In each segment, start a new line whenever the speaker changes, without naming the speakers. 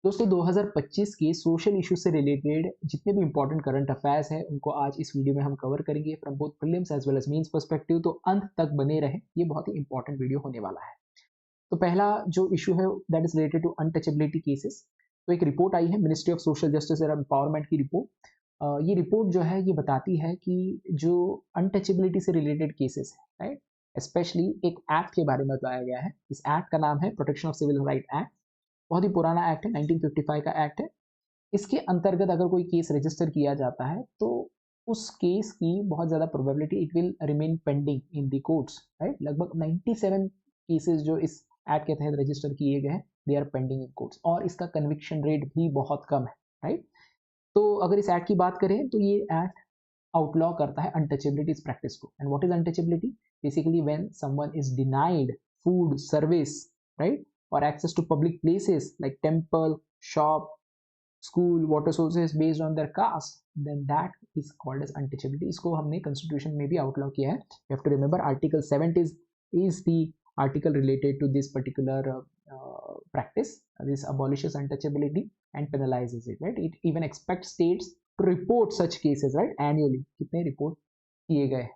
दोस्तों 2025 के social issue से रिलेटेड जितने भी इंपॉर्टेंट करंट अफेयर्स हैं उनको आज इस वीडियो में हम कवर करेंगे from both prelims as well as mains perspective. तो अंत तक बने रहे, ये बहुत ही इंपॉर्टेंट वीडियो होने वाला है। तो पहला जो इशू है that is related to untouchability cases. तो एक रिपोर्ट आई है ministry of social justice and empowerment की रिपोर्ट। ये रिपोर्ट जो है ये बताती है कि जो अनटचेबिलिटी से रिलेटेड केसेस है, राइट, स्पेशली एक एक्ट के बारे में बताया गया है। इस एक्ट का नाम है protection of civil right act. बहुत ही पुराना एक्ट है, 1955 का एक्ट है। इसके अंतर्गत अगर कोई केस रजिस्टर किया जाता है तो उस केस की बहुत ज़्यादा probability it will remain pending in the courts, right. लगभग 97 केसेस जो इस एक्ट के तहत रजिस्टर किए गए हैं they are pending in courts, और इसका कन्विक्शन रेट भी बहुत कम है, राइट। तो अगर इस एक्ट की बात करें तो ये एक्ट आउटलॉ करता है अनटचेबिलिटी इस प्रैक्टिस को। And what is untouchability? Basically when someone is denied food, service, right, और access to public places like temple, shop, school, water sources based on their caste, then that is called as untouchability. इसको हमने constitution में भी outlaw किया है. You have to remember article 7 is the article related to this particular practice. This abolishes untouchability and penalizes it, right? It even expects states to report such cases, right, annually. कितने report किए गए.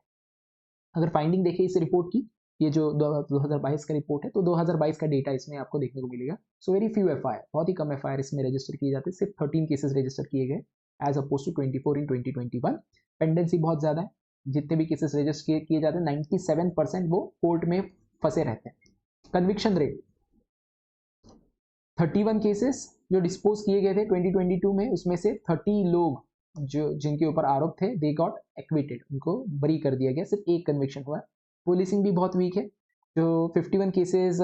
अगर finding देखें इस report की, ये जो 2022 का रिपोर्ट है, तो 2022 का डेटा इसमें आपको देखने को मिलेगा। सो वेरी फ्यू एफआईआर, बहुत ही कम एफआईआर इसमें रजिस्टर किए जाते हैं। सिर्फ 13 केसेस रजिस्टर किए गए as opposed to 24 in 2021। Pendency बहुत ज़्यादा है। जितने भी केसेस रजिस्टर किए जाते हैं 97% वो कोर्ट में फंसे रहते हैं। कन्विक्शन रेट 31 केसेस जो डिस्पोज किए गए थे 2022 में, उसमें से 30 लोग जो जिनके ऊपर आरोप थे दे गॉट एक्विटेड, उनको बरी कर दिया गया। सिर्फ एक कन्विक्शन हुआ। पुलिसिंग भी बहुत वीक है। जो 51 केसेस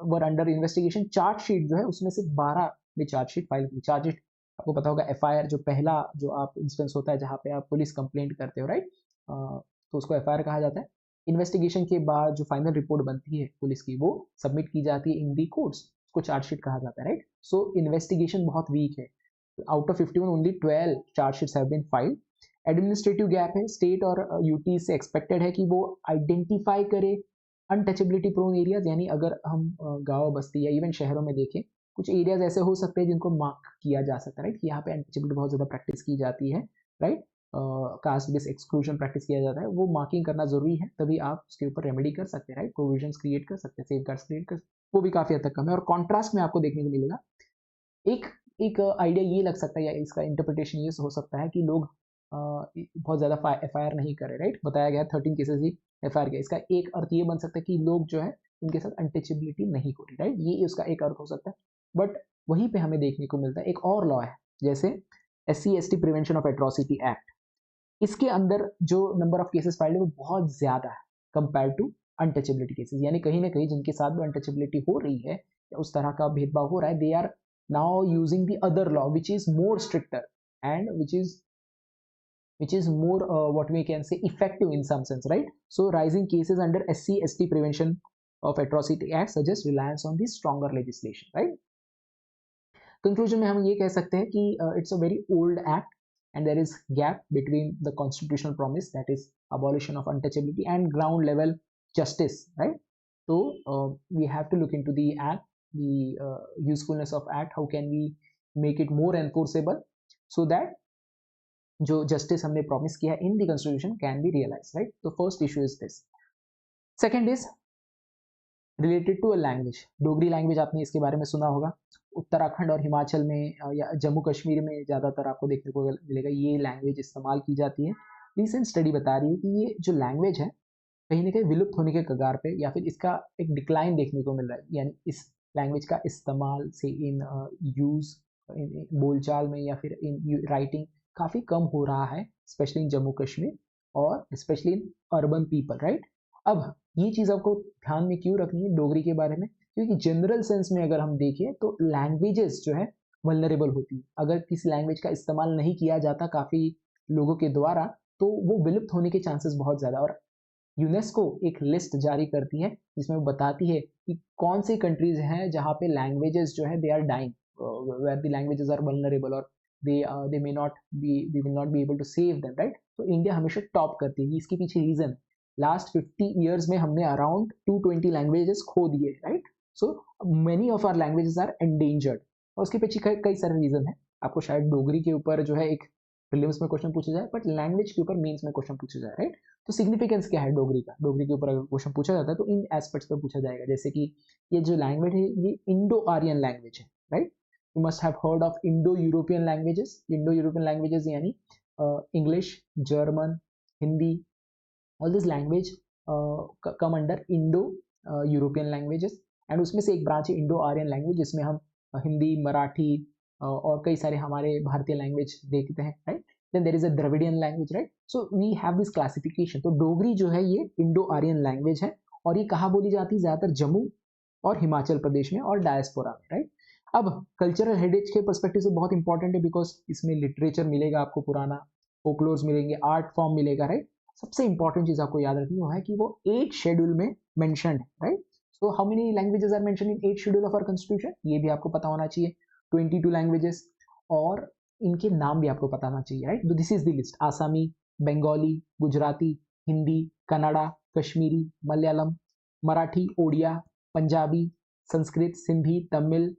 वर अंडर इन्वेस्टिगेशन। चार्जशीट जो है उसमें सिर्फ 12 में चार्जशीट फाइल की। चार्जशीट आपको पता होगा एफआईआर जो पहला जो आप इंस्टेंस होता है जहाँ पे आप पुलिस कंप्लेंट करते हो, राइट, तो उसको एफआईआर कहा जाता है। इन्वेस्टिगेशन के बाद जो फाइनल रिपोर्ट बनती है पुलिस की वो सबमिट की जाती है इन दी कोर्ट्स, उसको चार्जशीट कहा जाता है, राइट। सो इन्वेस्टिगेशन बहुत वीक है। Out of 51 only 12 chargesheets have been filed. Administrative gap है। स्टेट और यूटी से एक्सपेक्टेड है कि वो आइडेंटिफाई करे अनटचेबिलिटी प्रोन एरियाज, यानी अगर हम गाँव बस्ती या इवन शहरों में देखें कुछ एरियाज ऐसे हो सकते हैं जिनको मार्क किया जा सकता है, राइट, कि यहाँ पे अनटचेबिलिटी बहुत ज़्यादा प्रैक्टिस की जाती है, right. Caste base exclusion practice किया जाता है, वो मार्किंग करना जरूरी है, तभी आप उसके ऊपर रेमेडी कर सकते हैं, राइट, प्रोविजंस क्रिएट कर सकते हैं, सेफ गार्ड्स क्रिएट कर, वो भी काफ़ी हद तक कम है। और कॉन्ट्रास्ट में आपको देखने को मिलेगा एक एक आइडिया ये लग सकता है या इसका इंटरप्रिटेशन ये हो सकता है कि लोग बहुत ज़्यादा एफआईआर नहीं करे, राइट। बताया गया 13 केसेस ही एफआईआर किया। इसका एक अर्थ ये बन सकता है कि लोग जो है उनके साथ अनटचेबिलिटी नहीं हो रही, राइट, ये उसका एक अर्थ हो सकता है। बट वहीं पे हमें देखने को मिलता है एक और लॉ है, जैसे SC/ST prevention of atrocity act. इसके अंदर जो नंबर ऑफ केसेस फाइल्ड है वो बहुत ज़्यादा है कंपेयर टू अनटचेबिलिटी केसेस, यानी कहीं ना कहीं जिनके साथ भी अनटचेबिलिटी हो रही है या उस तरह का भेदभाव हो रहा है, they are now using the other law which is more stricter and which is more what we can say effective in some sense, right. So rising cases under SC/ST prevention of atrocity act suggest reliance on the stronger legislation, right. Conclusion में हम ये कह सकते हैं कि it's a very old act and there is gap between the constitutional promise, that is abolition of untouchability, and ground level justice, right. So we have to look into the act, the usefulness of act, how can we make it more enforceable so that जो justice हमने promise किया in the constitution can be realized, right. तो first issue is this. Second is related to a language. Dogri language आपने इसके बारे में सुना होगा। उत्तराखंड और हिमाचल में या जम्मू कश्मीर में ज़्यादातर आपको देखने को मिलेगा ये लैंग्वेज इस्तेमाल की जाती है। रिसेंट स्टडी बता रही है कि ये जो लैंग्वेज है कहीं ना कहीं विलुप्त होने के कगार पे, या फिर इसका एक डिक्लाइन देखने को मिल रहा है, यानी इस लैंग्वेज का इस्तेमाल से इन यूज़ बोलचाल में या फिर इन राइटिंग काफ़ी कम हो रहा है, स्पेशली इन जम्मू कश्मीर और specially in urban people, right. अब ये चीज़ आपको ध्यान में क्यों रखनी है डोगरी के बारे में? क्योंकि जनरल सेंस में अगर हम देखें तो लैंग्वेजेस जो है वल्नरेबल होती है। अगर किसी लैंग्वेज का इस्तेमाल नहीं किया जाता काफ़ी लोगों के द्वारा तो वो विलुप्त होने के चांसेस बहुत ज़्यादा। और यूनेस्को एक लिस्ट जारी करती है जिसमें वो बताती है कि कौन सी कंट्रीज हैं जहाँ पे लैंग्वेजेस जो है they are dying, where the languages are vulnerable और they may not be, we will not be able to save them, right. तो इंडिया हमेशा टॉप करती है। इसके पीछे रीजन, लास्ट 50 ईयर्स में हमने अराउंड 220 लैंग्वेजेस खो दिए, right. So many of our languages are endangered. और उसके पीछे कई सारे रीजन है। आपको शायद डोगरी के ऊपर जो है एक प्रीलिम्स में क्वेश्चन पूछा जाए, बट लैंग्वेज के ऊपर मेंस में क्वेश्चन पूछा जाए, राइट। तो सिग्निफिकेंस क्या है डोगरी का, डोगरी के ऊपर अगर क्वेश्चन पूछा जाता है तो इन एस्पेक्ट्स पे पूछा जाएगा, जैसे कि ये जो लैंग्वेज है ये इंडो आर्यन लैंग्वेज है, right. You must have heard of Indo European languages. Indo European languages यानी English, German, Hindi, all this language come under Indo European languages. And उसमें से एक ब्रांच है इंडो आर्यन लैंग्वेज, जिसमें हम हिंदी, मराठी और कई सारे हमारे भारतीय लैंग्वेज देखते हैं, right. Then there is a Dravidian language, right. So we have this classification. तो डोगरी जो है ये इंडो आर्यन लैंग्वेज है, और ये कहाँ बोली जाती है, ज़्यादातर जम्मू और हिमाचल प्रदेश में और डायस्पोरा में, राइट। अब कल्चरल हेरिटेज के पर्सपेक्टिव से बहुत इंपॉर्टेंट है, बिकॉज इसमें लिटरेचर मिलेगा आपको पुराना, फोकलोर्स मिलेंगे, आर्ट फॉर्म मिलेगा, राइट। सबसे इंपॉर्टेंट चीज आपको याद रखनी है कि वो 8 शेड्यूल में मेंशन्ड है, right. So how many languages are mentioned in 8 schedule of our constitution, ये भी आपको पता होना चाहिए। 22 लैंग्वेजेस, और इनके नाम भी आपको पता होना चाहिए, right. This is the list: Asami, Bengali, Gujarati, Hindi, Kannada, Kashmiri, Malayalam, Marathi, Odia, Punjabi, Sanskrit, Sindhi, Tamil,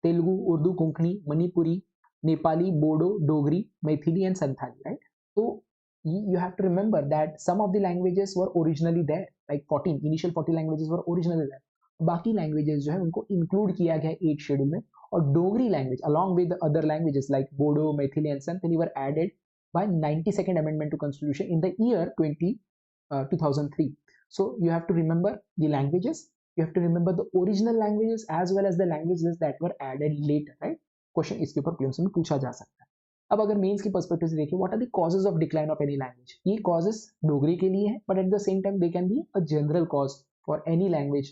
Telugu, Urdu, Konkani, Manipuri, Nepali, Bodo, Dogri, Maithili and Santhali, right. तो you have to remember that some of the languages were originally there, like 14 initial 40 languages were originally there. बाकी languages जो है उनको include किया गया 8 schedule में, और Dogri language along with other languages like Bodo, Maithili and Santhali were added by 92nd amendment to constitution in the year 2003. So you have to remember the languages, you have to remember the original languages as well as the languages that were added later, right. Question इसके ऊपर prelims में पूछा जा सकता है। अब अगर mains की पर्सपेक्टिव से देखिए, what are the causes of decline of any language, ये कॉजेज डोगरी के लिए है, but at the same time they can be a general cause for any language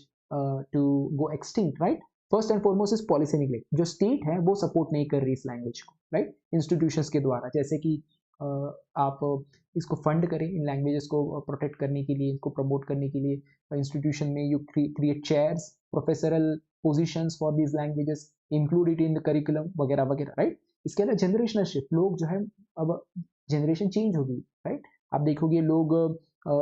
to go extinct, right. First and foremost is policy neglect, जो state है वो support नहीं कर रही इस लैंग्वेज को, राइट, इंस्टीट्यूशंस के द्वारा, जैसे कि आप इसको फंड करें, इन लैंग्वेजेस को प्रोटेक्ट करने के लिए, इनको प्रमोट करने के लिए इंस्टीट्यूशन में you create chairs, professorial positions for these languages, include it in the curriculum वगैरह वगैरह, राइट। इसके अलावा जनरेशनल शिफ्ट, लोग जो है अब जनरेशन चेंज होगी, राइट। आप देखोगे लोग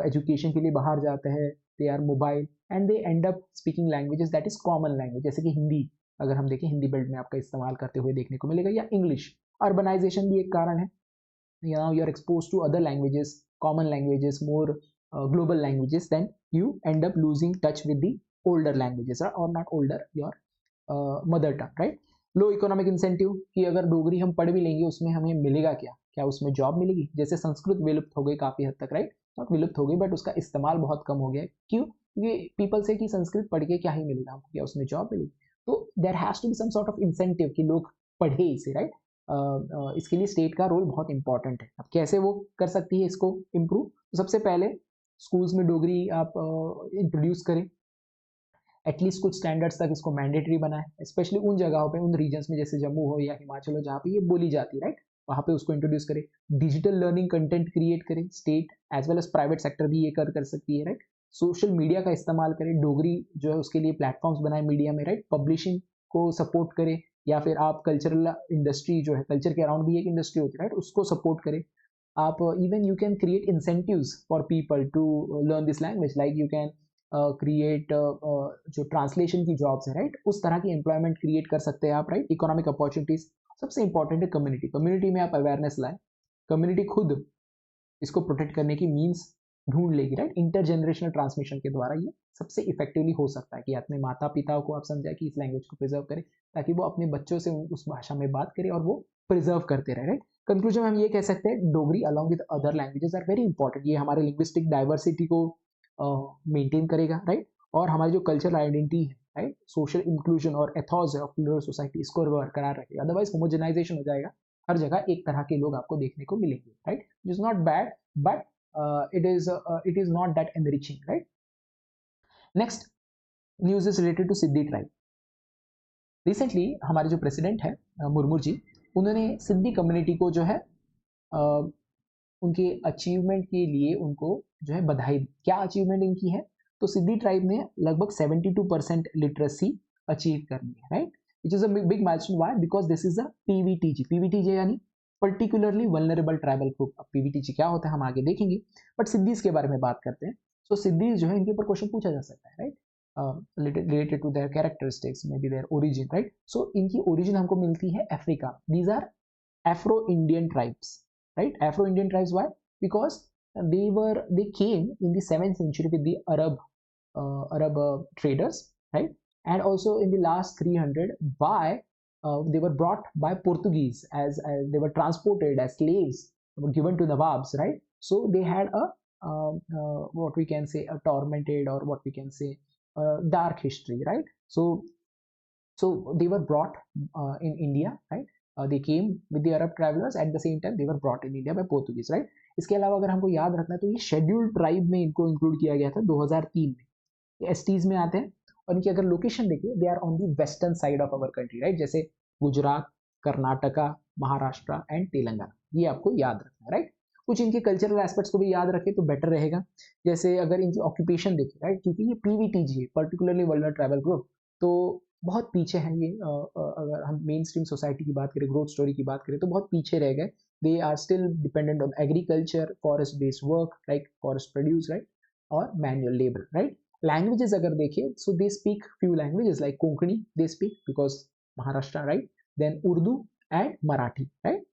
एजुकेशन के लिए बाहर जाते हैं, they are mobile and they end up speaking languages that is common language, जैसे कि हिंदी, अगर हम देखें हिंदी बेल्ट में आपका इस्तेमाल करते हुए देखने को मिलेगा, या इंग्लिश। अर्बनाइजेशन भी एक कारण है, now you are exposed to other languages, common languages, more global languages, then you end up losing touch with the older languages, or not older, your mother tongue, right. Low economic incentive, कि अगर डोगरी हम पढ़ भी लेंगे उसमें हमें मिलेगा क्या, क्या उसमें जॉब मिलेगी, जैसे संस्कृत विलुप्त हो गई काफ़ी हद तक, राइट। नॉट विलुप्त हो गई, बट उसका इस्तेमाल बहुत कम हो गया है, क्यों, क्योंकि पीपल से कि संस्कृत पढ़ के क्या ही मिलेगा हमको, क्या उसमें जॉब मिलेगी। तो there has to be some sort of incentive कि लोग पढ़े इसे, राइट। इसके लिए स्टेट का रोल बहुत इंपॉर्टेंट है। अब कैसे वो कर सकती है इसको इम्प्रूव, तो सबसे पहले स्कूल्स में डोगरी आप इंट्रोड्यूस करें, एटलीस्ट कुछ स्टैंडर्ड्स तक इसको मैंडेटरी बनाए, स्पेशली उन जगहों पे, उन रीजन्स में जैसे जम्मू हो या हिमाचल हो जहाँ पे ये बोली जाती है, राइट, वहाँ पे उसको इंट्रोड्यूस करें। डिजिटल लर्निंग कंटेंट क्रिएट करें, state as well as private sector भी ये कर सकती है, राइट। सोशल मीडिया का इस्तेमाल करें, डोगरी जो है उसके लिए प्लेटफॉर्म्स बनाए मीडिया में, राइट। पब्लिशिंग को सपोर्ट करें, या फिर आप कल्चरल इंडस्ट्री जो है, कल्चर के अराउंड भी एक इंडस्ट्री होती है, राइट, उसको सपोर्ट करें आप। Even you can create incentives for people to learn this language, like you can create जो ट्रांसलेशन की जॉब्स है, राइट, उस तरह की एम्प्लॉयमेंट क्रिएट कर सकते हैं आप, राइट। इकोनॉमिक अपॉर्चुनिटीज, सबसे इंपॉर्टेंट है कम्युनिटी, कम्युनिटी में आप अवेयरनेस लाए, कम्युनिटी खुद इसको प्रोटेक्ट करने की मीन्स ढूंढ लेगी, राइट। इंटर जनरेशनल ट्रांसमिशन के द्वारा ये सबसे इफेक्टिवली हो सकता है कि अपने माता पिता को आप समझाए कि इस लैंग्वेज को प्रिजर्व करें, ताकि वो अपने बच्चों से उस भाषा में बात करें और वो प्रिजर्व करते रहे, राइट। कंक्लूजन में हम ये कह सकते हैं, Dogri along with other languages are very important, ये हमारे लिंग्विस्टिक डाइवर्सिटी को मेंटेन करेगा, राइट, और हमारी जो कल्चरल आइडेंटिटी है, राइट, सोशल इंक्लूजन और एथॉस ऑफ प्लूरल सोसाइटी, इसको बरकरार रखेगा। अदरवाइज होमोजेनाइजेशन हो जाएगा, हर जगह एक तरह के लोग आपको देखने को मिलेंगे, right, it is not bad, but it is not that enriching, right. Next news is related to Siddhi tribe. Recently हमारे जो प्रेसिडेंट है मुर्मू जी, उन्होंने सिद्धि कम्युनिटी को जो है उनके अचीवमेंट के लिए उनको जो है बधाई दी। क्या अचीवमेंट इनकी है, तो सिद्धि ट्राइब ने लगभग 72% लिटरेसी अचीव करनी है, right, which is a big milestone. Why, because this is a PVTG, PVTG यानी पर्टिकुलरली वल्नरेबल ट्राइबल ग्रुप। अब पीवीटीजी क्या होता है हम आगे देखेंगे, बट सिद्धीज के बारे में बात करते हैं। सो सिद्धीज जो है इनके ऊपर क्वेश्चन पूछा जा सकता है, right. related to their characteristics, maybe their origin, right? So इनकी origin हमको मिलती है Africa. These are Afro-Indian tribes, right? Afro-Indian tribes, why? Because they came in the 7th century with the Arab traders, right? And also in the last 300, they were brought by Portuguese as they were transported as slaves, were given to Nawabs, right? So they had a what we can say a tormented, or what we can say dark history, right? So they were brought in India, right? They came with the Arab travelers, at the same time they were brought in India by Portuguese, right? इसके अलावा अगर हमको याद रखना है तो ये scheduled tribe में इनको इंक्लूड किया गया था 2003 में. ये एसटीज में आते हैं और इनकी अगर लोकेशन देखिए, they are on the western side of our country, right? जैसे गुजरात, कर्नाटका, महाराष्ट्र एंड तेलंगाना, ये आपको याद रखना है, राइट? कुछ इनके कल्चरल एस्पेक्ट्स को भी याद रखें तो बेटर रहेगा. जैसे अगर इनकी ऑक्यूपेशन देखें, राइट, क्योंकि ये पीवीटीजी है, पर्टिकुलरली वल्नरेबल ट्राइबल ग्रुप, तो बहुत पीछे हैं ये. अगर हम मेन स्ट्रीम सोसाइटी की बात करें, ग्रोथ स्टोरी की बात करें, तो बहुत पीछे रह गए. They are still dependent on agriculture, forest based work, like forest produce, right, और मैनुअल लेबर, राइट? लैंग्वेजेस अगर देखें, so they speak few languages like Konkani they speak because Maharashtra, right? Then Urdu and Marathi, right?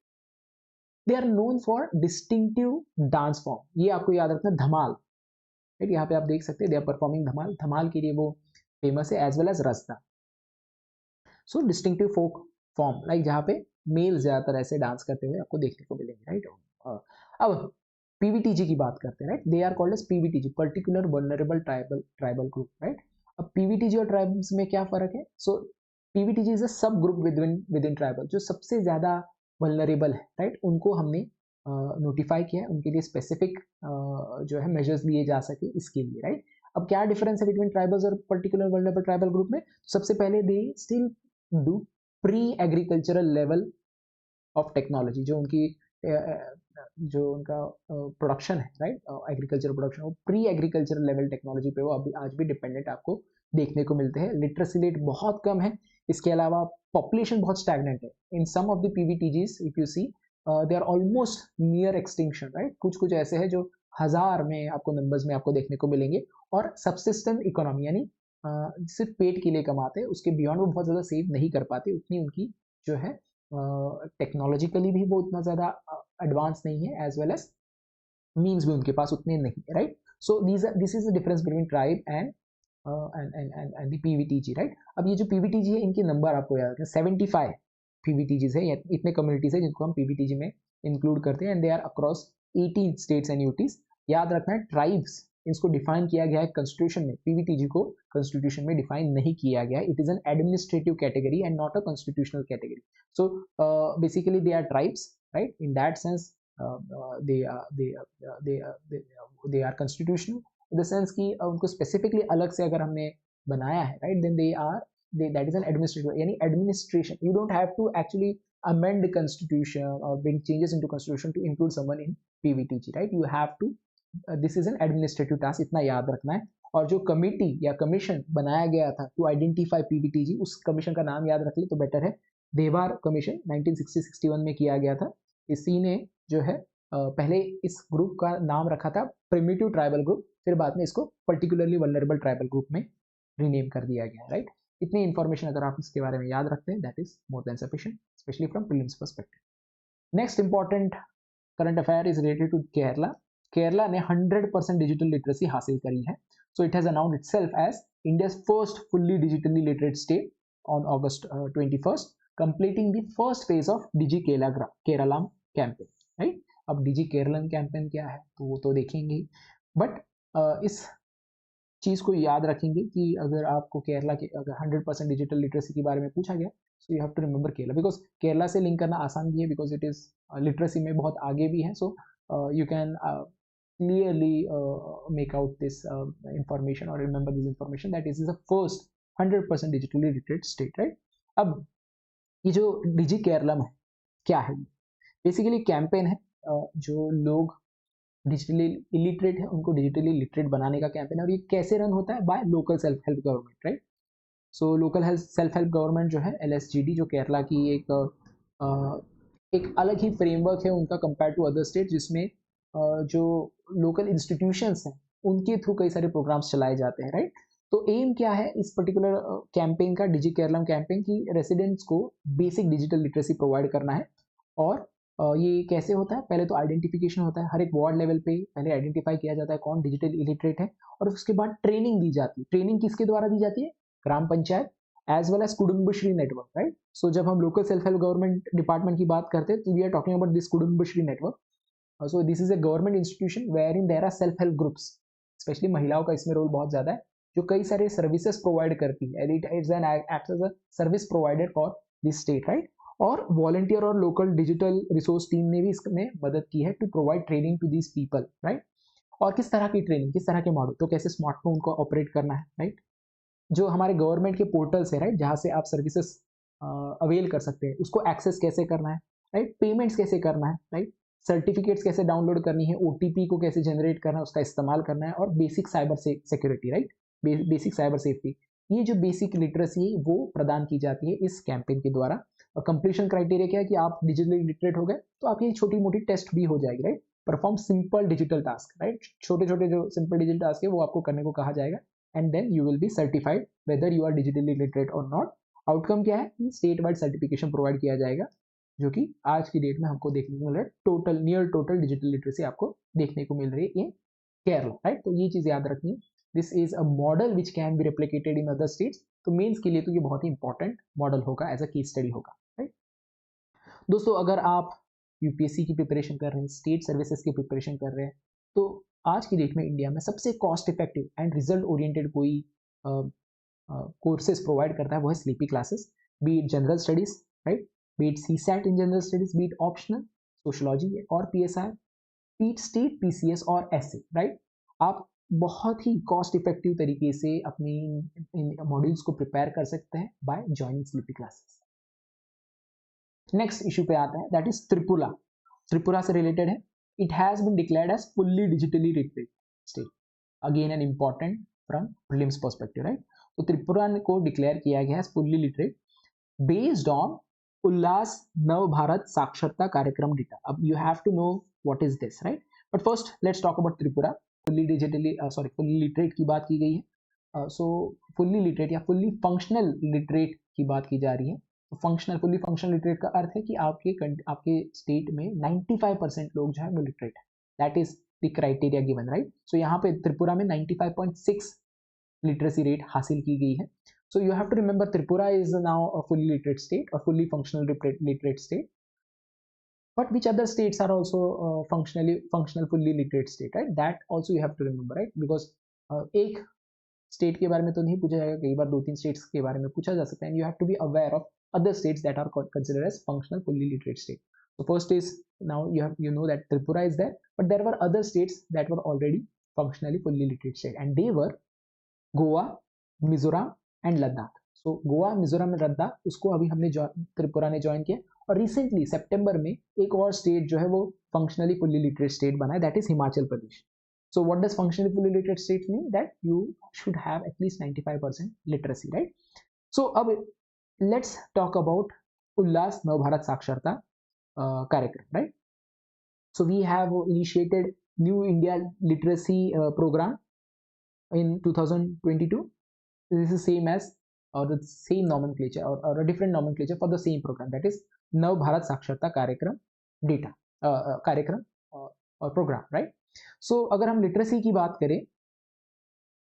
They are known for distinctive dance form. ये आपको याद रखना, धमाल, right? यहाँ पे आप देख सकते हैं, दे आर परफॉर्मिंग धमाल. धमाल के लिए वो फेमस है, एज वेल एज रस्ता. सो डिस्टिंक्टिव फोक फॉर्म, लाइक जहाँ पे मेल ज्यादातर ऐसे डांस करते हुए आपको देखने को मिलेंगे, राइट? अब पीवीटीजी की बात करते हैं, right? They are called as PVTG, particular vulnerable tribal group, right? अब पीवीटीजी और ट्राइब्स में क्या फर्क है? सो पीवीटीजी इज अ सब ग्रुप विद इन ट्राइबल. जो सबसे ज्यादा वल्नरेबल है, राइट, उनको हमने नोटिफाई किया है, उनके लिए स्पेसिफिक जो है मेजर्स लिए जा सके इसके लिए, राइट? अब क्या डिफरेंस है बिटवीन ट्राइबल्स और पर्टिकुलर वल्नरेबल ट्राइबल ग्रुप में? सबसे पहले they still do pre agricultural level of technology. जो उनका प्रोडक्शन है, राइट, एग्रीकल्चर प्रोडक्शन, वो प्री एग्रीकल्चरल लेवल टेक्नोलॉजी पे वो अभी आज भी डिपेंडेंट आपको देखने को मिलते हैं. लिटरेसी रेट बहुत कम है. इसके अलावा पॉपुलेशन बहुत स्टैग्नेंट है. In some of the PVTGs if you see, they are almost near extinction, right? कुछ ऐसे हैं जो हजार में आपको नंबर्स में आपको देखने को मिलेंगे. और सबसिस्टेंस इकोनॉमी, यानी सिर्फ पेट के लिए कमाते हैं, उसके बियॉन्ड वो बहुत ज़्यादा सेव नहीं कर पाते. उतनी उनकी जो है टेक्नोलॉजिकली भी वो उतना ज़्यादा एडवांस नहीं है, एज वेल एज मीन्स भी उनके पास उतने नहीं है, right? So this is the difference between tribe and the PVTG, right? अब ये जो पीवीटीजी है, इनके नंबर आपको याद रखना, 75 पीवीटीजीज है, इतने कम्युनिटीज है जिनको हम पीवीटीजी में इंक्लूड करते हैं. And they are across 18 states and UTs. याद रखना है, ट्राइब्स इसको डिफाइन किया गया है कॉन्स्टिट्यूशन में, पीवीटीजी को कॉन्स्टिट्यूशन में डिफाइन नहीं किया गया है. It is an administrative category and not a constitutional category. So basically they are tribes, right? In that sense they are constitutional in the sense कि उनको स्पेसिफिकली अलग से अगर हमने बनाया है, right, then they are that is an administrative, यानी administration. You don't have to actually amend the constitution or bring changes into constitution to include someone in PVTG, right? You have to this is an administrative task, इतना याद रखना है. और जो committee या commission बनाया गया था टू आइडेंटिफाई पीवीटीजी, उस कमीशन का नाम याद रख ले तो बेटर है. देवार कमीशन 1960-61 में किया गया था. इसी ने जो है पहले इस ग्रुप का नाम रखा था प्रिमिटिव ट्राइबल ग्रुप, फिर बाद में इसको पर्टिकुलरली वल्नरेबल ट्राइबल ग्रुप में रीनेम कर दिया गया, राइट? इतनी इंफॉर्मेशन अगर आप इसके बारे में याद रखते हैं, that is more than sufficient, specially from prelims perspective. Next important current affair is related to Kerala. Kerala ने 100% डिजिटल लिटरेसी हासिल करी है. So it has announced itself as India's first fully digitally literate state on August 21st, completing the first phase of Digi Keralam campaign, right? अब Digi Keralam campaign क्या है तो वो तो देखेंगे, बट इस चीज़ को याद रखेंगे कि अगर आपको केरला के अगर 100% डिजिटल लिटरेसी के बारे में पूछा गया, so you have to remember Kerala, because Kerala से लिंक करना आसान भी है, बिकॉज इट इज़ लिटरेसी में बहुत आगे भी है. So you can clearly make out this information और remember this information that is the first 100% digitally literate state, right? अब ये जो डिजी केरलम है क्या है? बेसिकली कैंपेन है जो लोग डिजिटली इलिटरेट है उनको डिजिटली लिटरेट बनाने का कैंपेन है. और ये कैसे रन होता है? By local self help government, right? So local self help government जो है LSGD, जो केरला की एक अलग ही फ्रेमवर्क है उनका कंपेयर टू अदर स्टेट, जिसमें जो लोकल इंस्टीट्यूशंस हैं उनके थ्रू कई सारे प्रोग्राम्स चलाए जाते हैं, राइट? तो एम क्या है इस पर्टिकुलर कैंपेन का, डिजि केरलम कैंपेन की रेसिडेंट्स को बेसिक डिजिटल लिटरेसी प्रोवाइड करना है। और ये कैसे होता है, पहले तो आइडेंटिफिकेशन होता है, हर एक वार्ड लेवल पे पहले आइडेंटिफाई किया जाता है कौन डिजिटल इलिटरेट है, और उसके बाद ट्रेनिंग दी जाती है। ट्रेनिंग किसके द्वारा दी जाती है, gram panchayat as well as Kudumbashree network, right. So जब हम local self help government department की बात करते हैं तो we are talking about this Kudumbashree network. So this is a government institution wherein there are self help groups, specially महिलाओं का इसमें रोल बहुत ज्यादा है, जो कई सारे सर्विसेज प्रोवाइड करती है, it is an act as a service provided for this state, right. और वॉलंटियर और लोकल डिजिटल रिसोर्स टीम ने भी इसमें मदद की है to provide training to these people, right. और किस तरह की ट्रेनिंग, किस तरह के मॉडल, तो कैसे स्मार्टफोन को ऑपरेट करना है, राइट। जो हमारे गवर्नमेंट के पोर्टल्स है, राइट, जहाँ से आप सर्विसेज अवेल कर सकते हैं, उसको एक्सेस कैसे करना है, राइट। पेमेंट्स कैसे करना है, राइट। सर्टिफिकेट्स कैसे डाउनलोड करनी है, ओटीपी को कैसे जनरेट करना है, उसका इस्तेमाल करना है, और basic cyber security, right, basic cyber safety, ये जो बेसिक लिटरेसी है वो प्रदान की जाती है इस कैंपेन के द्वारा। और कंप्लीशन क्राइटेरिया क्या है कि आप डिजिटली लिटरेट हो गए तो आपकी छोटी मोटी टेस्ट भी हो जाएगी, right. Perform simple digital task, right, छोटे छोटे जो सिंपल डिजिटल टास्क है वो आपको करने को कहा जाएगा, and then you will be certified whether you are digitally literate और नॉट। आउटकम क्या है, स्टेट वाइड सर्टिफिकेशन प्रोवाइड किया जाएगा, जो कि आज की डेट में हमको देखने को मिल रहा है, total near total digital literacy आपको देखने को मिल रही है इन केरला, राइट। तो ये चीज याद रखनी है, this is a model which can be replicated in other states. तो मेंस के लिए तो ये बहुत ही इंपॉर्टेंट मॉडल होगा, एज अ केस स्टडी होगा, राइट। दोस्तों अगर आप यूपीएससी की प्रिपरेशन कर रहे हैं, स्टेट सर्विसेज की प्रिपरेशन कर रहे हैं, तो आज की डेट में इंडिया में सबसे cost effective and result oriented कोई कोर्सेज प्रोवाइड करता है वो है Sleepy Classes, be it general studies, right, be it CSAT in general studies, be it optional sociology और PSI, be it state PCS और SA, right. आप बहुत ही cost effective तरीके से अपनी इन मॉड्यूल्स को प्रिपेयर कर सकते हैं by joining sleepy classes. Next issue पे आता है, दैट इज त्रिपुरा। त्रिपुरा से रिलेटेड है, it has been declared as fully digitally literate state, again an important from prelims perspective, right. तो त्रिपुरा को डिक्लेयर किया गया है fully literate based on ULLAS Nav Bharat Saksharta Karyakram data. अब you have to know what is this, right. But first let's talk about Tripura. Fully digitally fully literate की बात की गई है, सो फुल्ली लिटरेट या फुल्ली फंक्शनल लिटरेट की बात की जा रही है। तो फंक्शनल, फुल्ली फंक्शनल लिटरेट का अर्थ है कि आपके स्टेट में 95% लोग जो है वो लिटरेट है, that is the criteria given, right. So यहाँ पे त्रिपुरा में 95.6 लिटरेसी रेट हासिल की गई है। So you have to remember Tripura is now a fully literate state or fully functional literate state. But which other states are also functional fully literate state, right? That also you have to remember, right? Because एक state के बारे में तो नहीं पूछा जाएगा, कई बार 2-3 states के बारे में पूछा जा सकता है, and you have to be aware of other states that are considered as functional fully literate state. So first is, now you know that Tripura is there, but there were other states that were already functionally fully literate state, and they were Goa, Mizoram and Ladakh. So Goa, Mizoram and Ladakh, उसको अभी हमने त्रिपुरा ने join किया, और recently सितंबर में एक और state जो है वो फंक्शनली फुल्ली लिटरेट स्टेट बना है, that is Himachal Pradesh. So what does functionally fully literate state mean, that you should have at least 95% literacy, right. So अब let's talk about Ullas Navbharat Saksharta Karyakram, right. So we have initiated new India literacy programme in 2022. This is same as or the same nomenclature or a different nomenclature for the same program, that is Nav Bharat Saksharta Karyakram data कार्यक्रम और programme, right. So अगर हम literacy की बात करें,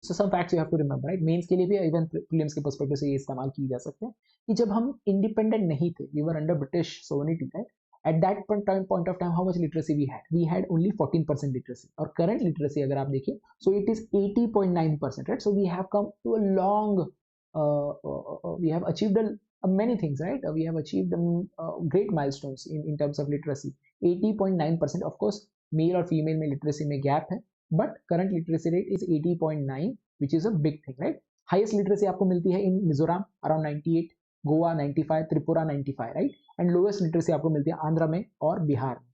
so some facts you have to remember, right. Mains के लिए भी इवन प्रीलिम्स के पर्सपेक्टिव से ये इस्तेमाल किए जा सकते हैं कि जब हम इंडिपेंडेंट नहीं थे, we were under British sovereignty, right, at that point of time how much literacy we had only 14% literacy, और current literacy अगर आप देखिए so it is 80.9%, right। So we have come to a long we have achieved many things, right, we have achieved great milestones in terms of literacy। 80.9%, of course male और female में literacy में gap है, but current literacy rate is 80.9, which is a big thing, right। highest literacy आपको मिलती है in Mizoram around 98, Goa 95, Tripura 95, right, and lowest literacy आपको मिलती है आंध्र में और बिहार में।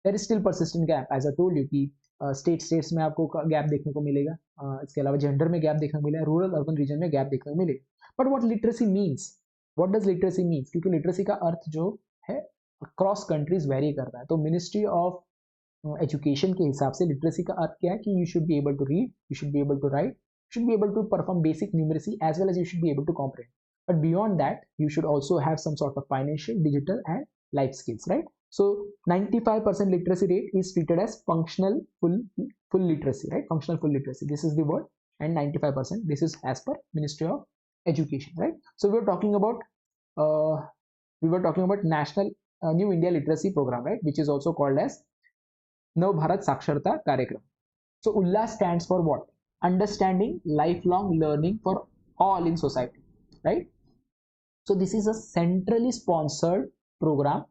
There is still persistent gap, as I told you कि स्टेट्स में आपको गैप देखने को मिलेगा, इसके अलावा जेंडर में गैप देखने को मिलेगा, रूरल अर्बन रीजन में गैप देखने को मिलेगा। But what literacy means, what does literacy means, क्योंकि लिटरेसी का अर्थ जो है क्रॉस कंट्रीज वेरी करता है। तो मिनिस्ट्री ऑफ एजुकेशन के हिसाब से लिटरेसी का अर्थ क्या है कि you should be able to read, you should be able to write, should be able to perform basic numeracy as well as you should be able to comprehend. But beyond that, you should also have some sort of financial, digital, and life skills, right? So 95% literacy rate is treated as functional full literacy, right? Functional full literacy. This is the word, and 95%. This is as per Ministry of Education, right? So we were talking about National New India Literacy Program, right? Which is also called as Nav Bharat Saksharta Karyakram. So ULLAS stands for what? Understanding lifelong learning for all in society, right? So this is a centrally sponsored program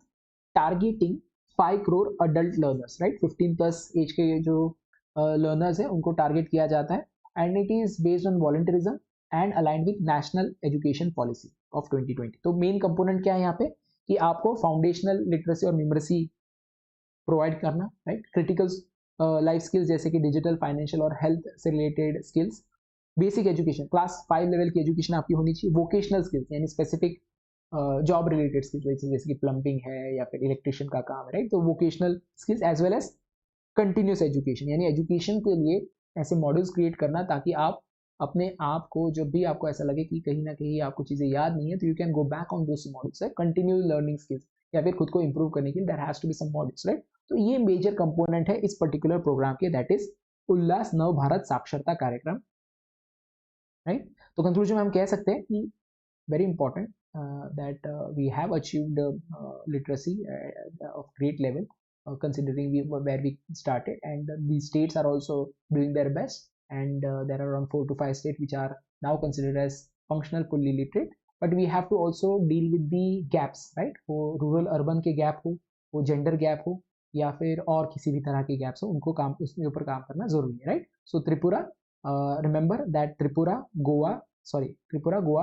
targeting 5 crore adult learners, right? 15 plus age के जो learners है उनको target किया जाता है, and it is based on volunteerism and aligned with National Education Policy of 2020. तो main component क्या है यहाँ पे कि आपको foundational literacy और numeracy provide करना, right? Critical लाइफ स्किल्स जैसे कि डिजिटल, फाइनेंशियल और हेल्थ से related skills, basic education, class 5 level की एजुकेशन आपकी होनी चाहिए, वोकेशनल स्किल्स यानी स्पेसिफिक जॉब रिलेटेड स्किल्स जैसे कि प्लम्बिंग है या फिर इलेक्ट्रिशियन का काम है, राइट? तो vocational skills as well as continuous education यानी एजुकेशन के लिए ऐसे मॉड्यूल्स क्रिएट करना ताकि आप अपने आप को जब भी आपको ऐसा लगे कि कहीं ना कहीं आपको चीज़ें याद नहीं है तो you can go back on those modules, है कंटिन्यू लर्निंग स्किल्स या फिर खुद को इंप्रूव करने के लिए there has to be some modules, right? तो ये मेजर कंपोनेंट है इस पर्टिकुलर प्रोग्राम के, that is ULLAS Nav Bharat Saksharta Karyakram, right? तो कंक्लूजन में हम कह सकते हैं कि very important that we have achieved literacy of great level considering where we started, and the states are also doing their best, and there are around 4 to 5 states which are now considered as functional fully literate, but we have to also deal with the gaps, right? वो rural urban के gap हो, वो gender gap हो या फिर और किसी भी तरह के गैप्स हो, उनको काम उसके ऊपर काम करना जरूरी है, right? So Tripura, remember that Tripura, Goa,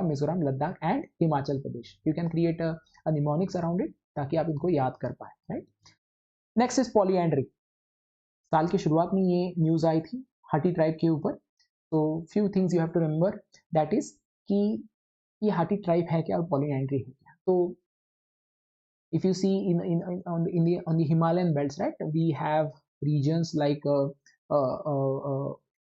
Mizoram, Ladakh and Himachal Pradesh, you can create a mnemonics around it ताकि आप इनको याद कर पाए, राइट? Next is polyandry. साल की शुरुआत में ये न्यूज आई थी हाटी ट्राइब के ऊपर, तो few things you have to remember, that is कि ये हाटी ट्राइब है क्या और पॉलीएंड्री है क्या। तो if you see on the Himalayan belts, right, we have regions like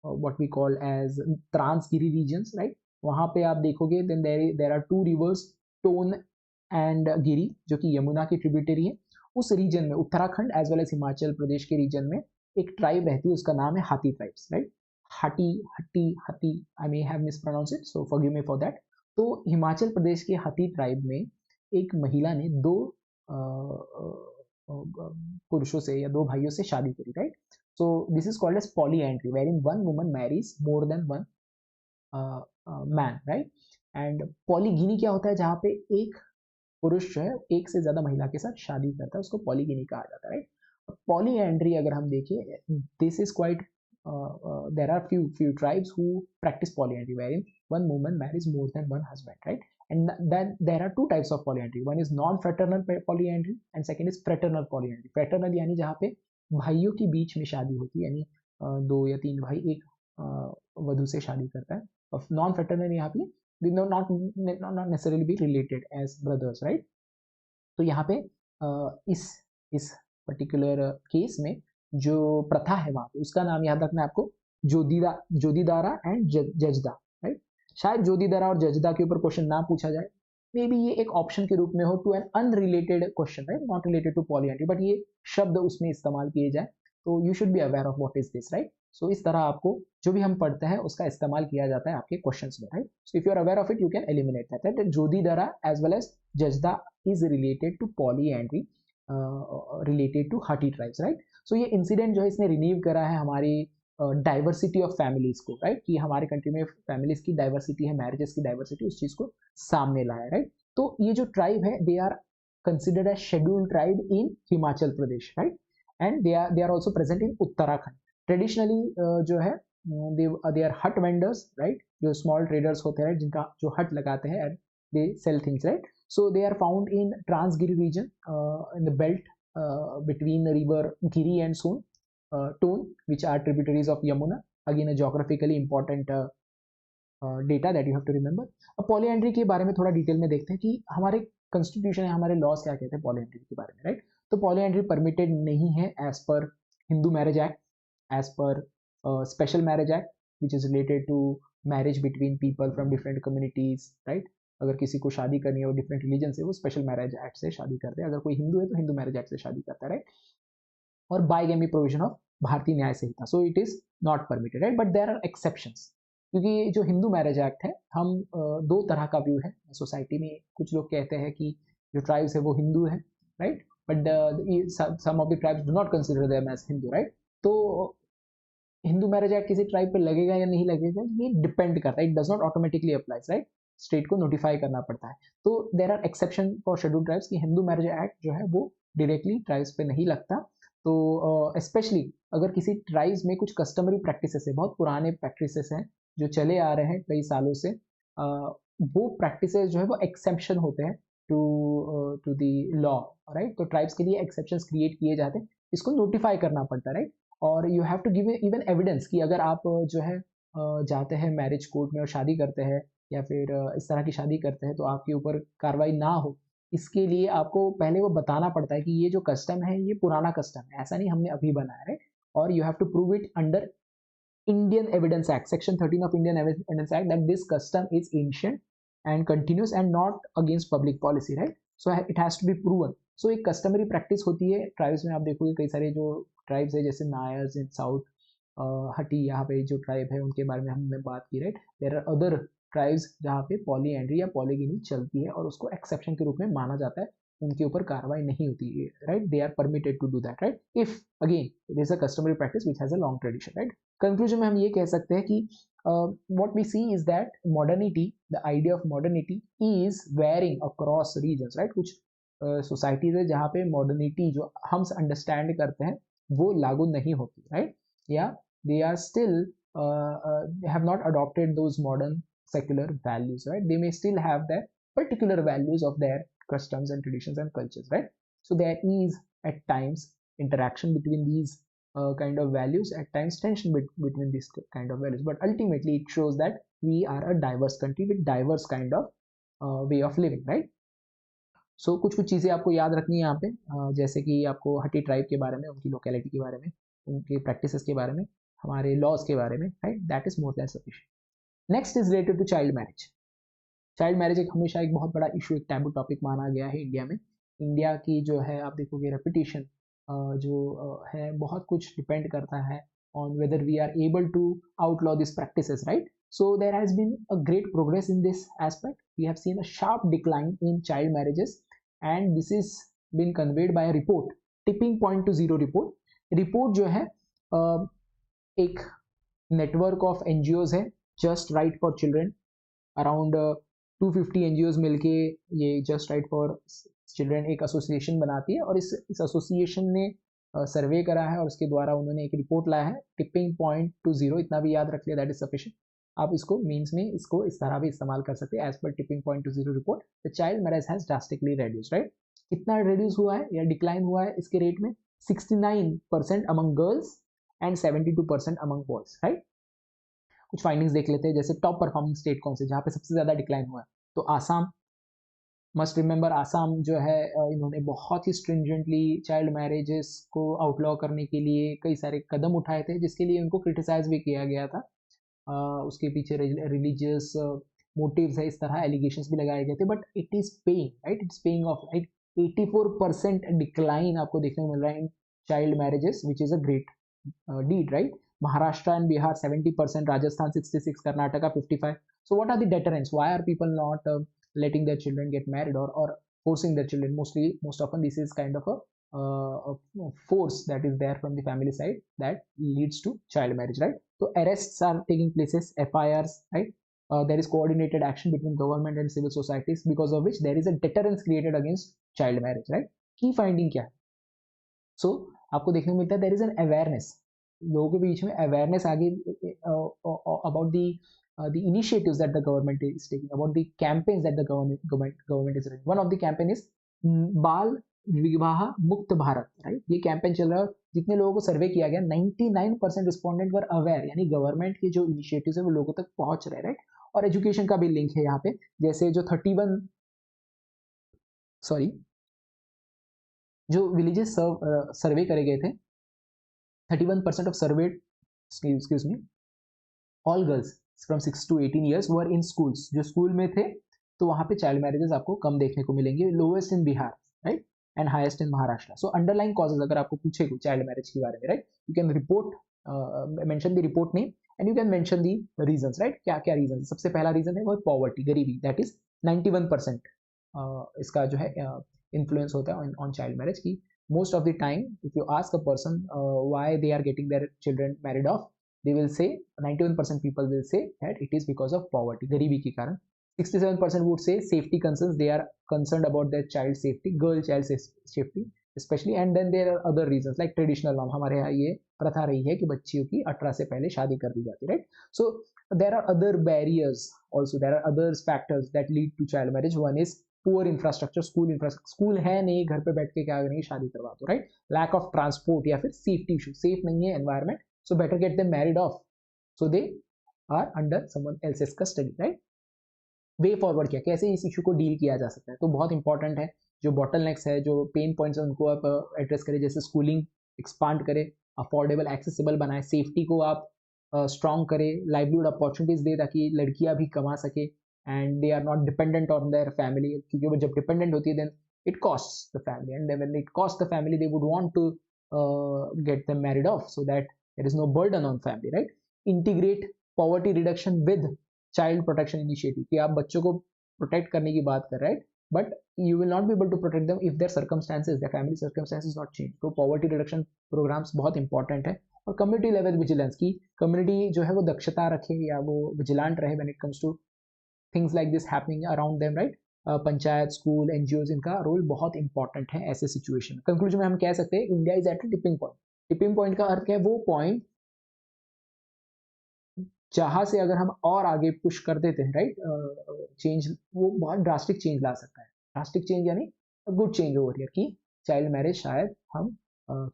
what we call as Transgiri regions, right? वहाँ पे आप देखोगे then there are two rivers, Ton and Giri, जो कि यमुना की ट्रिब्यूटरी है। उस रीजन में Uttarakhand as well as Himachal Pradesh के रीजन में एक ट्राइब रहती है, उसका नाम है Hathi tribes, right? Hatti, I may have mispronounce it, so forgive me for that. तो हिमाचल प्रदेश के हाथी ट्राइब में एक महिला ने 2 पुरुषों से या 2 भाइयों से शादी करी, right? So this is called as polyandry, wherein one woman marries more than one man, right? And polygyny क्या होता है, जहाँ पे एक पुरुष जो है एक से ज्यादा महिला के साथ शादी करता है, उसको पॉलीगिनी कहा जाता है, राइट? पॉलीएंड्री अगर हम देखें, this is quite there are few tribes who practice polyandry wherein one woman marries more than one husband, right? And then there are 2 types of polyandry, one is non-fraternal polyandry and second is fraternal polyandry. Fraternal यानी जहाँ पे भाइयों के बीच में शादी होती है, यानी 2 या 3 भाई एक वधु से शादी करता है, और नॉन फ्रेटर्नल यहाँ पे not necessarily be related as brothers, right? तो यहाँ पे इस पर्टिकुलर केस में जो प्रथा है वहां पे उसका नाम याद रखना है आपको, जोदीदारा एंड जजदा, राइट? शायद जोदीदारा और जजदा के ऊपर क्वेश्चन ना पूछा जाए, मे बी ये एक ऑप्शन के रूप में हो to an unrelated question, right? Not related to polyandry, but ये शब्द उसमें इस्तेमाल किए जाए तो you should be aware of what is this, right? So इस तरह आपको जो भी हम पढ़ते हैं उसका इस्तेमाल किया जाता है आपके क्वेश्चंस में, right? So if you are aware of it you can eliminate that, right? Jodidara as well as Jajda is related to polyandry, related to Hattee tribes, right? So ये इंसिडेंट जो है इसने रिनीव करा है हमारी डाइवर्सिटी ऑफ फैमिलीज को, right? कि हमारे कंट्री में फैमिलीज की डाइवर्सिटी है, मैरिजेस की डाइवर्सिटी, उस चीज को सामने लाया, राइट? तो ये जो ट्राइब है they are considered as scheduled tribe in Himachal Pradesh, right? And they are also present in Uttarakhand. Traditionally जो है they are haat vendors, right? जो स्मॉल ट्रेडर्स होते हैं जिनका जो हट लगाते हैं and they sell things, right? So they are found in Transgiri region in the belt between the river Giri and Ton, which are tributaries of Yamuna. Again, a geographically important data that you have to remember. अब polyandry के बारे में थोड़ा detail में देखते हैं कि हमारे कॉन्स्टिट्यूशन है, हमारे लॉज क्या कहते हैं पॉलीएंड्री के बारे में, राइट? तो पॉलीएंड्री परमिटेड नहीं है as per Hindu marriage act, as per special marriage act which is related to marriage between people from different communities, right. अगर किसी को शादी करनी है और डिफरेंट रिलीजन से, वो स्पेशल मैरिज एक्ट से शादी करते हैं। अगर कोई हिंदू है तो हिंदू मैरिज एक्ट से शादी करता है, राइट। और bigamy provision of Bharatiya Nyaya Sanhita, so it is not permitted, right, but there are exceptions. क्योंकि जो हिंदू मैरिज एक्ट है, हम दो तरह का व्यू है सोसाइटी में। कुछ लोग कहते हैं कि जो ट्राइब्स है वो हिंदू है, right, but some of the tribes do not consider them as Hindu, right. तो हिंदू मैरिज एक्ट किसी ट्राइब पे लगेगा या नहीं लगेगा, ये डिपेंड करता है, it does not automatically applies, right. State को नोटिफाई करना पड़ता है। तो there are exception for schedule tribes कि हिंदू मैरिज एक्ट जो है वो डायरेक्टली ट्राइब्स पे नहीं लगता। तो स्पेशली अगर किसी ट्राइब्स में कुछ कस्टमरी प्रैक्टिसेस है, बहुत पुराने प्रैक्टिसेस हैं जो चले आ रहे हैं कई सालों से, वो प्रैक्टिसेस जो है वो एक्सेप्शन होते हैं टू दी लॉ, राइट। तो ट्राइब्स के लिए एक्सेप्शंस क्रिएट किए जाते हैं, इसको नोटिफाई करना पड़ता है, राइट। और you have to give even evidence कि अगर आप जो है जाते हैं मैरिज कोर्ट में और शादी करते हैं, या फिर इस तरह की शादी करते हैं, तो आपके ऊपर कार्रवाई ना हो, इसके लिए आपको पहले वो बताना पड़ता है कि ये जो कस्टम है ये पुराना कस्टम है, ऐसा नहीं हमने अभी बनाया है। और you have to prove it under Indian Evidence Act, Section 13 of Indian Evidence Act, that this custom is ancient and continuous and not against public policy, right? So it has to be proven. So एक customary practice होती है tribes में। आप देखोगे कई सारे जो tribes है, जैसे नायर्स इन साउथ, हटी यहाँ पे जो ट्राइब है उनके बारे में हमने बात की, right. There are other tribes जहाँ पे पॉलीएंड्री या पॉलीगिनी चलती है और उसको एक्सेप्शन के रूप में माना जाता है, उनके ऊपर कार्रवाई नहीं होती है, right. They are permitted to do that, right, if again it is a customary practice which has a long tradition, right. Conclusion में हम ये कह सकते हैं कि what we see is that modernity, the idea of modernity is varying across regions, right। कुछ societies है जहाँ पे मॉडर्निटी जो हम अंडरस्टैंड करते हैं वो लागू नहीं होती, राइट, या they are still they have not adopted those modern secular values, right। They may still have their particular values of their customs and traditions and cultures, right। So there is at times interaction between these kind of values, at times tension between these kind of values, but ultimately it shows that we are a diverse country with diverse kind of way of living, right। So कुछ कुछ चीज़ें आपको याद रखनी है यहाँ पे, जैसे कि आपको हटी ट्राइब के बारे में, उनकी लोकेलिटी के बारे में, उनके प्रैक्टिसेस के बारे में, हमारे लॉज के बारे में, right, that is more than sufficient. Next is related to child marriage. Child marriage एक हमेशा एक बहुत बड़ा इशू, एक टैबू टॉपिक माना गया है इंडिया में। इंडिया की जो है आप देखोगे रेपुटेशन जो है, बहुत कुछ डिपेंड करता है on whether we are able to outlaw this practices, right. So there has been a great progress in this aspect. We have seen a sharp decline in child marriages, and this is been conveyed by a report, tipping point to zero report। Report जो है एक network of NGOs है, just right for children, around 250 NGOs मिलके ये just right for children एक association बनाती है, और इस एसोसिएशन ने सर्वे करा है और उसके द्वारा उन्होंने एक रिपोर्ट लाया है, टिपिंग पॉइंट टू जीरो। इतना भी याद रख लिया, दैट इज सफिशिएंट। आप इसको मीन्स में इसको इस तरह भी इस्तेमाल कर सकते हैं, as per tipping point to zero report the child marriage has drastically reduce, right. कितना रेड्यूस हुआ है या डिक्लाइन हुआ है इसके रेट में? 69% among girls and 72% among boys, right. कुछ फाइंडिंग्स देख लेते हैं, जैसे टॉप परफॉर्मिंग स्टेट कौन से, जहाँ पे सबसे ज्यादा डिक्लाइन हुआ है। तो आसाम, मस्ट रिमेंबर आसाम जो है, इन्होंने बहुत ही स्ट्रिंजेंटली चाइल्ड मैरिजेस को आउटलॉ करने के लिए कई सारे कदम उठाए थे, जिसके लिए उनको क्रिटिसाइज भी किया गया था। उसके पीछे रिलीजियस मोटिव्स है, इस तरह एलिगेशंस भी लगाए गए थे, but it is paying, right, it's paying off, right. 84% decline आपको देखने को मिल रहा है in child marriages, which is a great deed, right. Maharashtra and Bihar 70%, Rajasthan 66, Karnataka 55। So what are the deterrents? Why are people not letting their children get married, or forcing their children? Most often this is kind of a force that is there from the family side that leads to child marriage, right? So arrests are taking places, FIRs, right? There is coordinated action between government and civil societies, because of which there is a deterrence created against child marriage, right? Key finding क्या है? So आपको देखने को मिलता है there is an awareness, लोगों के बीच में अवेयरनेस आ गई about the initiatives that the government is taking, about the campaigns that the government is running. One of the campaign is बाल विवाह मुक्त भारत, राइट। ये कैंपेन चल रहा है, जितने लोगों को सर्वे किया गया 99% रिस्पोंडेंट वर अवेयर, यानी गवर्नमेंट के जो इनिशिएटिव्स है वो लोगों तक पहुंच रहे, राइट। और एजुकेशन का भी लिंक है यहाँ पे, जैसे जो 31 सॉरी जो विलेजेस सर्वे करे गए थे, 31% of survey, excuse me, all girls from 6 to 18 years were in schools, जो स्कूल में थे तो वहाँ पे चाइल्ड मैरिजेस आपको कम देखने को मिलेंगे, lowest in Bihar, right, and highest in Maharashtra. So underline causes अगर आपको पूछे चाइल्ड मैरिज के बारे में, right, you can report mention the report name and you can mention the reasons, right, क्या क्या रीजन. सबसे पहला रीजन है वो पॉवर्टी, गरीबी, दैट इज 91% इसका जो है इन्फ्लुएंस होता है ऑन चाइल्ड मैरिज की. Most of the time if you ask a person why they are getting their children married off, they will say 91% people will say that it is because of poverty, गरीबी के कारण. 67% would say safety concerns, they are concerned about their child safety, girl child safety especially. And then there are other reasons like traditional norm, हमारे यहाँ ये प्रथा रही है कि बच्चियों की 18 से पहले शादी कर दी जाती है, right. So there are other barriers also, there are other factors that lead to child marriage. One is poor infrastructure, school है नहीं, घर पे बैठ के क्या करेंगे, शादी करवा दो, राइट. लैक ऑफ ट्रांसपोर्ट या फिर सेफ्टी इशू, सेफ नहीं है environment, so better get them married off so they are under someone else's custody, right. Way forward क्या, कैसे इस इशू को डील किया जा सकता है, तो बहुत इंपॉर्टेंट है. जो बॉटलनेक्स है, जो पेन पॉइंट्स है, उनको आप एड्रेस करें. जैसे स्कूलिंग एक्सपांड करें, अफोर्डेबल एक्सेसिबल बनाए, सेफ्टी को आप स्ट्रॉन्ग करें, लाइवलीहुड अपॉर्चुनिटीज दे ताकि लड़कियां भी कमा सके and they are not dependent on their family, क्योंकि वो जब डिपेंडेंट होती है then it costs the family and when it cost the family they would want to get them married off so that there is no burden on family, right. Integrate poverty reduction with child protection initiative, कि आप बच्चों को protect करने की बात कर रहे हैं, but you will not be able to protect them if their circumstances, their family circumstances not change. तो पॉवर्टी रिडक्शन प्रोग्राम्स बहुत इंपॉर्टेंट है. और कम्युनिटी लेवल विजिलेंस की, कम्युनिटी जो है वो दक्षता रखे या वो विजिलेंट रहे when it comes to things like this happening around them, right. Panchayat, school, NGOs, इनका रोल बहुत इंपॉर्टेंट है ऐसे सिचुएशन में. कंक्लूजन में हम कह सकते हैं India is at a tipping point. Tipping point का अर्थ है वो पॉइंट जहां से अगर हम और आगे पुश कर देते हैं, राइट, चेंज, वो बहुत ड्रास्टिक चेंज ला सकता है. ड्रास्टिक चेंज यानी गुड चेंज ओवर हियर, कि चाइल्ड मैरिज शायद हम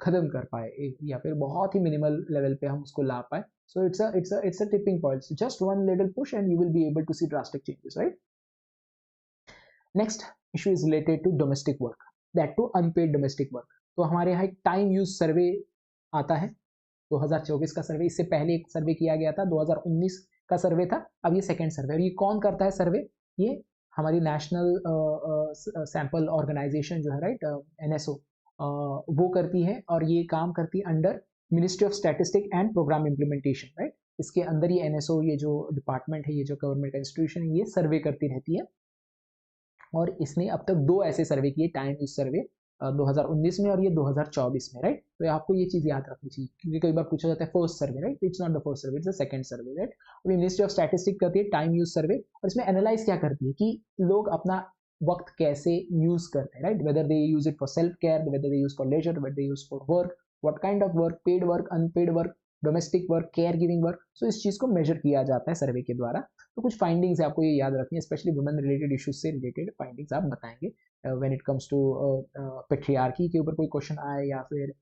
खत्म कर पाए या फिर बहुत ही मिनिमल लेवल पे हम उसको ला पाए. So it's a tipping point, just one little push and you will be able to see drastic changes, right. Next issue is related to domestic work, that too unpaid domestic work. तो हमारे यहाँ एक time use सर्वे आता है, 2024 का सर्वे. इससे पहले एक सर्वे किया गया था, 2019 का सर्वे था. अब ये सेकेंड सर्वे. और ये कौन करता है सर्वे? ये हमारी नेशनल सैंपल ऑर्गेनाइजेशन जो है, राइट, NSO, वो करती है. और ये काम करती है under ministry of statistic and program implementation, right. इसके अंदर ये NSO, ये जो डिपार्टमेंट है, ये जो गवर्नमेंट इंस्टीट्यूशन है, ये सर्वे करती रहती है. और इसने अब तक 2 ऐसे सर्वे किए, टाइम यूज सर्वे 2019 में और ये 2024 में, राइट. तो आपको ये चीज याद रखनी चाहिए, क्योंकि कई बार पूछा जाता है first survey, right. It's not the first survey, it's the second survey, right. अभी मिनिस्ट्री ऑफ स्टैटिस्टिक करती है टाइम यूज सर्वे, और इसमें एनालाइज क्या करती है कि लोग अपना वक्त कैसे यूज करते हैं, right. Whether they use it for self care, whether they use for leisure, whether they use for work, what kind of work, paid work, unpaid work, domestic work, care giving work. So इस चीज को major किया जाता है सर्वे के द्वारा. तो कुछ फाइंडिंग्स है, आपको ये याद रखनी है, स्पेशली वुमेन रिलेटेड इश्यूज से रिलेटेड फाइंडिंग्स आप बताएंगे. When it comes to patriarchy के ऊपर कोई क्वेश्चन आए, या फिर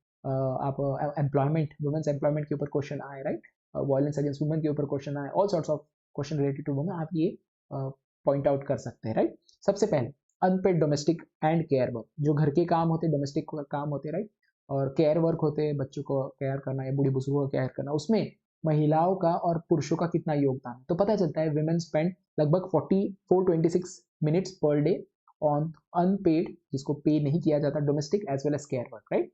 आप एम्प्लॉयमेंट, वुमेन्स एम्प्लॉयमेंट के ऊपर क्वेश्चन आए, राइट, वायलेंस अगेंस्ट वुमेन के ऊपर क्वेश्चन आए, all sorts of question related to women आप ये पॉइंट आउट कर सकते हैं, राइट. सबसे पहले unpaid domestic and care work, जो घर के काम होते हैं, डोमेस्टिक काम होते हैं, राइट, और केयर वर्क होते हैं, बच्चों को केयर करना या बूढ़े बुजुर्गों को केयर करना, उसमें महिलाओं का और पुरुषों का कितना योगदान है. तो पता चलता है विमेन स्पेंड लगभग 426 minutes per day on unpaid, जिसको पे नहीं किया जाता, domestic as well as care work, right.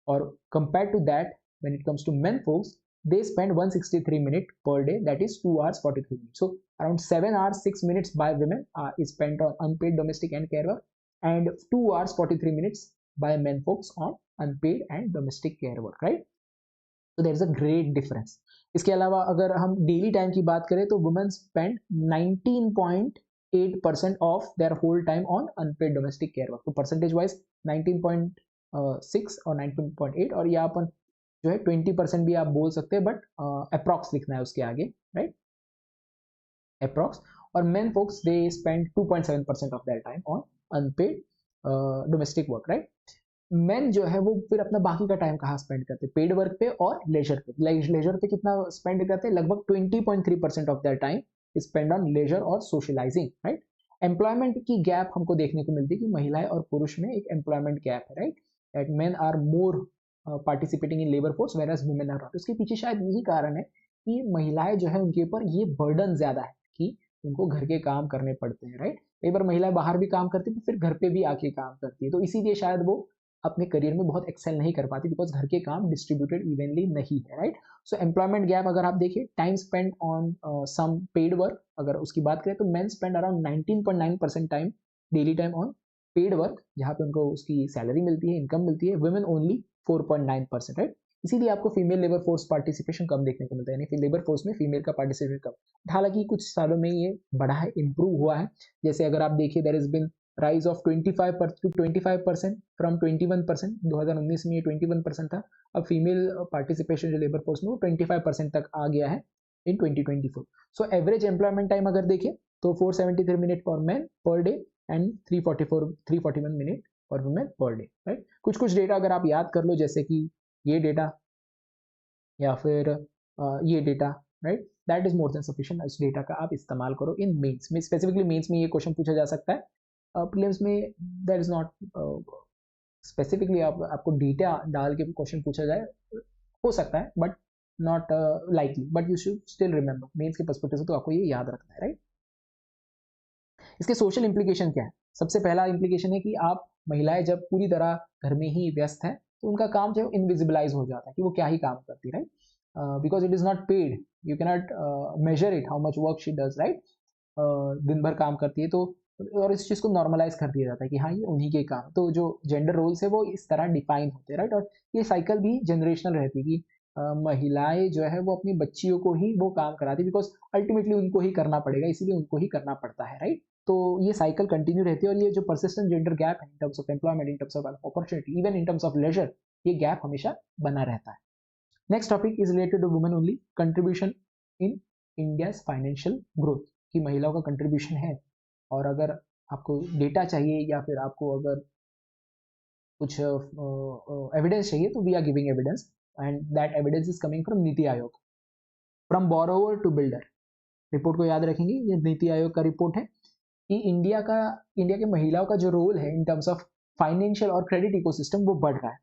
और compare to that when it comes to men folks, they spend 163 minutes per day, that is 2 hours 43 minutes. So around 7 hours 6 minutes by women is spent on unpaid domestic and care work, and 2 hours 43 minutes by men folks on unpaid and domestic care work, right. So there is a great difference. इसके अलावा अगर हम daily time की बात करें तो women spend 19.8% of their whole time on unpaid domestic care work. तो percentage wise 19.6 और 19.8, और यहाँ अपन जो है 20% भी आप बोल सकते हैं, बट अप्रॉक्स लिखना है उसके आगे, राइट, अप्रॉक्स. और men folks they spend 2.7% of their time on unpaid domestic work, right. Men जो है वो फिर अपना बाकी का टाइम कहाँ स्पेंड करते हैं? पेड वर्क पे और लेजर पे. लेजर पे कितना स्पेंड करते हैं? लगभग 20.3% of their time spend on leisure और सोशलाइजिंग, राइट. एम्प्लॉयमेंट की गैप हमको देखने को मिलती है कि महिलाएं और पुरुष में एक एम्प्लॉयमेंट गैप है, right. That men are more participating in labour force whereas women are not. उसके पीछे शायद यही कारण है कि महिलाएं जो है उनके ऊपर ये बर्डन ज़्यादा है कि उनको घर के काम करने पड़ते हैं, राइट। कई बार महिलाएं बाहर भी काम करती है, फिर घर पे भी आके काम करती है, तो इसीलिए शायद वो अपने करियर में बहुत एक्सेल नहीं कर पाती, बिकॉज घर के काम डिस्ट्रीब्यूटेड इवनली नहीं है, राइट। सो एम्प्लॉयमेंट गैप अगर आप देखिए, time spend on some paid work, अगर उसकी बात करें तो men spend around 19.9% time, daily time on paid work, जहाँ पे उनको उसकी सैलरी मिलती है, इनकम मिलती है। Women only 4.9%, right. इसीलिए आपको फीमेल लेबर फोर्स पार्टिसिपेशन कम देखने को मिलता है, यानी लेबर फोर्स में फीमेल का पार्टिसिपेशन कम। हालांकि कुछ सालों में ये बढ़ा है, इंप्रूव हुआ है। जैसे अगर आप देखिए, there is bin rise of 25% from 21%। 2019 में ये 21% था, अब फीमेल पार्टिसिपेशन जो लेबर फोर्स में वो 25% तक आ गया है in 2024। So average employment time अगर देखें तो 473 minute for man per day and 341 minute for women per day, right. कुछ कुछ डेटा अगर आप याद कर लो, जैसे कि ये डेटा या फिर ये data, right, that is more than sufficient. इस डेटा का आप इस्तेमाल करो इन मेंस में, स्पेसिफिकली मेंस में ये क्वेश्चन पूछा जा सकता है। प्रीलिम्स में दैट इज नॉट स्पेसिफिकली आपको डेटा डाल के क्वेश्चन पूछा जाए, हो सकता है, but not likely, but you should still remember mains के पर्सपेक्टिव से तो आपको ये याद रखना है, राइट। इसके सोशल इम्प्लीकेशन क्या है? सबसे पहला इम्प्लीकेशन है कि आप महिलाएं जब पूरी तरह घर में ही व्यस्त हैं तो उनका काम जो है इनविजिबलाइज हो जाता है कि वो क्या ही काम करती, right, because it is not paid, you cannot measure it how much work she does, right. दिन भर काम करती है तो, और इस चीज़ को नॉर्मलाइज कर दिया जाता है कि हाँ ये उन्हीं के काम, तो जो जेंडर रोल्स है वो इस तरह डिफाइन होते हैं, राइट। और ये साइकिल भी जनरेशनल रहती है कि महिलाएं जो है वो अपनी बच्चियों को ही वो काम कराती, बिकॉज अल्टीमेटली उनको ही करना पड़ेगा, इसीलिए उनको ही करना पड़ता है, राइट। तो ये साइकिल कंटिन्यू रहती है, और ये जो परसिस्टेंट जेंडर गैप है in terms of employment, in terms of opportunity, even in terms of leisure, ये गैप हमेशा बना रहता है। Next topic is related to women only, contribution in India financial growth, कि महिलाओं का कंट्रीब्यूशन है। और अगर आपको डेटा चाहिए या फिर आपको अगर कुछ एविडेंस चाहिए तो we are giving evidence, and that evidence is coming from NITI Aayog. From borrower to builder, report को याद रखेंगे, ये नीति आयोग का रिपोर्ट है कि इंडिया के महिलाओं का जो रोल है इन टर्म्स ऑफ फाइनेंशियल और क्रेडिट इकोसिस्टम वो बढ़ रहा है।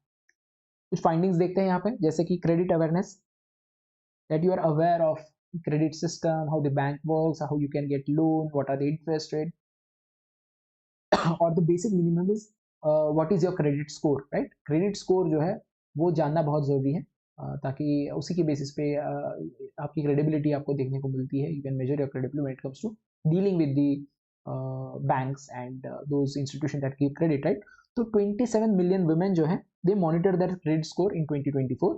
कुछ फाइंडिंग्स देखते हैं यहाँ पे, जैसे कि credit awareness, that you are aware of credit system, how the bank works, how you can get loan, what are the interest rate, और the basic minimum is what is your credit score, right. Credit score जो है वो जानना बहुत जरूरी है, ताकि उसी के बेसिस पे आपकी क्रेडिबिलिटी आपको देखने को मिलती है। You can measure your credibility when it comes to dealing with the banks and those institution that give credit, right. तो 27 मिलियन वुमेन जो है they monitor their credit score in 2024,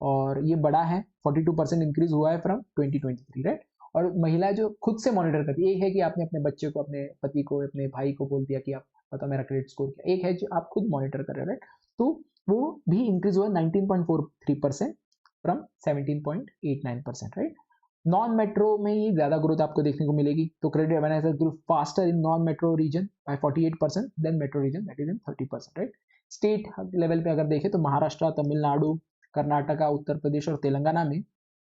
और ये बड़ा है, 42% इंक्रीज हुआ है फ्रॉम 2023, राइट। और महिला जो खुद से मॉनिटर करती है, एक है कि आपने अपने बच्चे को, अपने पति को, अपने भाई को बोल दिया कि आप बताओ मेरा क्रेडिट स्कोर क्या, एक है जो आप खुद मॉनिटर कर रहे हो, राइट। तो वो भी इंक्रीज हुआ 19.43% फ्रॉम 17.89%, राइट। नॉन मेट्रो में ही ज्यादा ग्रोथ आपको देखने को मिलेगी, तो credit awareness grow faster in non metro region by 48% then metro region, that is in 30%, right. State level पे अगर देखें तो महाराष्ट्र, तमिलनाडु, कर्नाटका, उत्तर प्रदेश और तेलंगाना में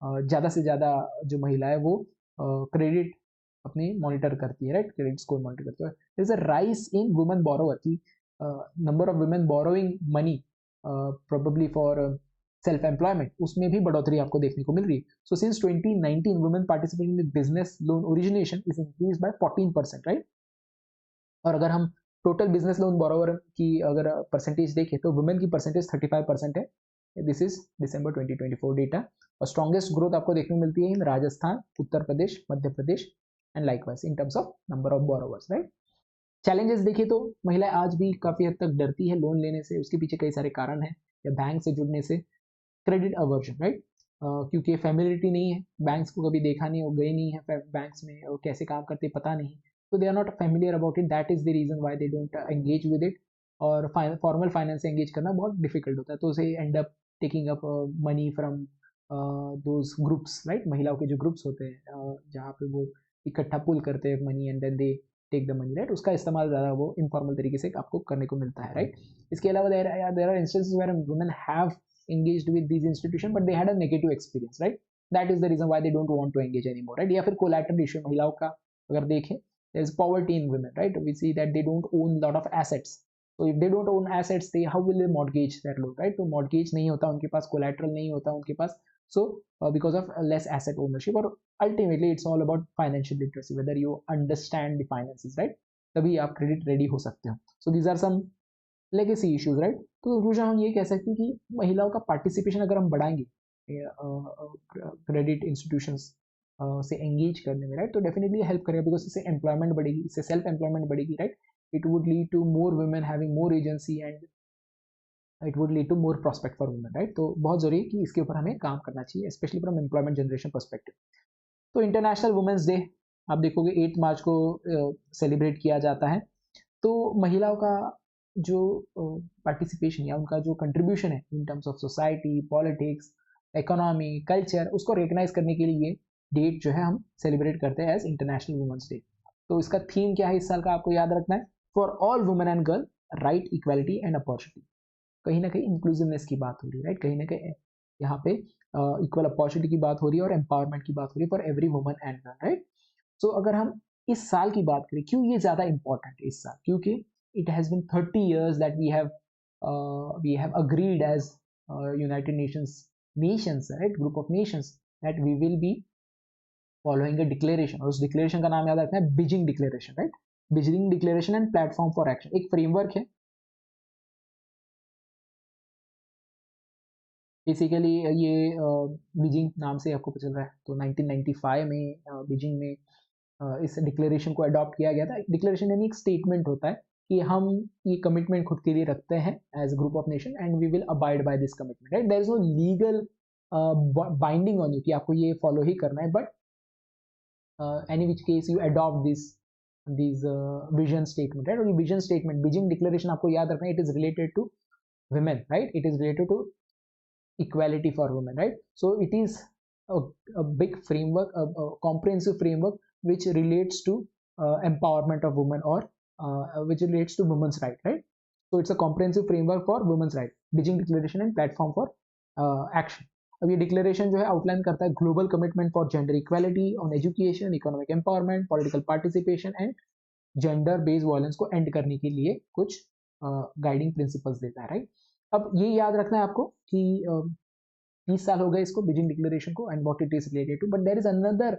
ज़्यादा से ज़्यादा जो महिला है वो क्रेडिट अपनी मॉनिटर करती है, राइट, क्रेडिट स्कोर मॉनिटर करती है। There is a rise in women borrower, की number of women borrowing money probably for self employment, उसमें भी बढ़ोतरी आपको देखने को मिल रही है। So since 2019 women participating in business loan origination is increase by 14%, right. और अगर हम टोटल बिजनेस लोन बोरोवर की अगर परसेंटेज देखें तो वुमेन की परसेंटेज 35% है। दिस इज दिसंबर 2024 डेटा, और स्ट्रॉन्गेस्ट ग्रोथ आपको देखने को मिलती है in Rajasthan, Uttar Pradesh, Madhya Pradesh and likewise in terms of number of borrowers, right. Challenges देखिए तो महिलाएं आज भी काफी हद तक डरती है लोन लेने से, उसके पीछे कई सारे कारण हैं, या बैंक से जुड़ने से, क्रेडिट अवर्जन, राइट, क्योंकि फैमिलिटी नहीं है, बैंक्स को कभी देखा नहीं, वो गए नहीं है बैंक्स में, और कैसे काम करते पता नहीं, तो they are not familiar about it, that is the reason why they don't engage with it. और फॉर्मल फाइनेंस से एंगेज करना बहुत डिफिकल्ट होता है, तो उसे end up taking up money from those groups, right, महिलाओं के जो ग्रुप्स होते हैं जहाँ पे वो इकट्ठा पुल करते हैं money and then they take the money, right, उसका इस्तेमाल ज़्यादा वो इनफॉर्मल तरीके से आपको करने को मिलता है, राइट। इसके अलावा there are instances where women have engaged with these institutions but they had a negative experience, right, that is the reason why they don't want to engage anymore, right। या फिर collateral issue महिलाओं का अगर देखें, there is poverty in women, right, we see that they don't own lot of assets, so if they don't own assets they how will they mortgage that loan, right, तो mortgage नहीं होता उनके पास, collateral नहीं होता उनके पास, So because of less asset ownership, or ultimately it's all about financial literacy, whether you understand the finances, right? तभी आप credit ready हो सकते हो. So these are some legacy issues, right? तो कंक्लूजन हम ये कह सकते हैं कि महिलाओं का पार्टिसिपेशन अगर हम बढ़ाएंगे क्रेडिट इंस्टीट्यूशंस से एंगेज करने में, राइट, तो डेफिनेटली हेल्प करेगा, बिकॉज इससे एम्प्लॉयमेंट बढ़ेगी, इससे सेल्फ एम्प्लॉयमेंट बढ़ेगी, right. It would lead to more women having more agency and it would lead to more prospect for women, right. तो बहुत जरूरी है कि इसके ऊपर हमें काम करना चाहिए, specially from employment generation perspective. तो इंटरनेशनल वुमेन्स डे आप देखोगे 8 मार्च को सेलिब्रेट किया जाता है. तो महिलाओं का जो पार्टिसिपेशन या उनका जो कंट्रीब्यूशन है in terms of society, politics, economy, culture, उसको रिकग्नाइज करने के लिए डेट जो है हम सेलिब्रेट करते हैं एज इंटरनेशनल वुमेन्स डे. तो इसका थीम क्या है इस साल का, आपको याद रखना है, for all women and girl right, equality and opportunity. कहीं ना कहीं इंक्लूसिवनेस की बात हो रही है, राइट, कहीं ना कहीं यहाँ पे इक्वल अपॉर्चुनिटी की बात हो रही है और एम्पावरमेंट की बात हो रही है for every woman and girl, right. So अगर हम इस साल की बात करें, क्यों ये ज़्यादा इंपॉर्टेंट है इस साल, क्योंकि it has been 30 years that we have agreed as United nations, right, group of nations, that we will be following a declaration. और उस डिक्लेरेशन का नाम याद रखना है, Beijing declaration, right. Beijing declaration and platform for action, एक framework है basically. ये बीजिंग नाम से आपको पता चल रहा है. तो 1995 में बीजिंग में इस डिक्लेरेशन को अडॉप्ट किया गया था. डिक्लेरेशन यानी एक स्टेटमेंट होता है कि हम ये कमिटमेंट खुद के लिए रखते हैं as group of nation and we will abide by this commitment, right. There is no legal binding on you कि आपको ये फॉलो ही करना है, but any which case you adopt this vision statement, right. और ये विजन स्टेटमेंट, बीजिंग डिक्लेरेशन, आपको याद रखना है, it is related to women, right, it is related to equality for women, right. So it is a big framework, a comprehensive framework which relates to empowerment of women, or which relates to women's right, right. So it's a comprehensive framework for women's right, Beijing Declaration and platform for action. अब ये declaration जो है outline करता है global commitment for gender equality on education, economic empowerment, political participation and gender based violence को and करने के लिए कुछ गाइडिंग प्रिंसिपल्स देता है, राइट. अब ये याद रखना है आपको कि 30 साल हो गए इसको, बीजिंग डिक्लेरेशन को, and what it is related to, but there is another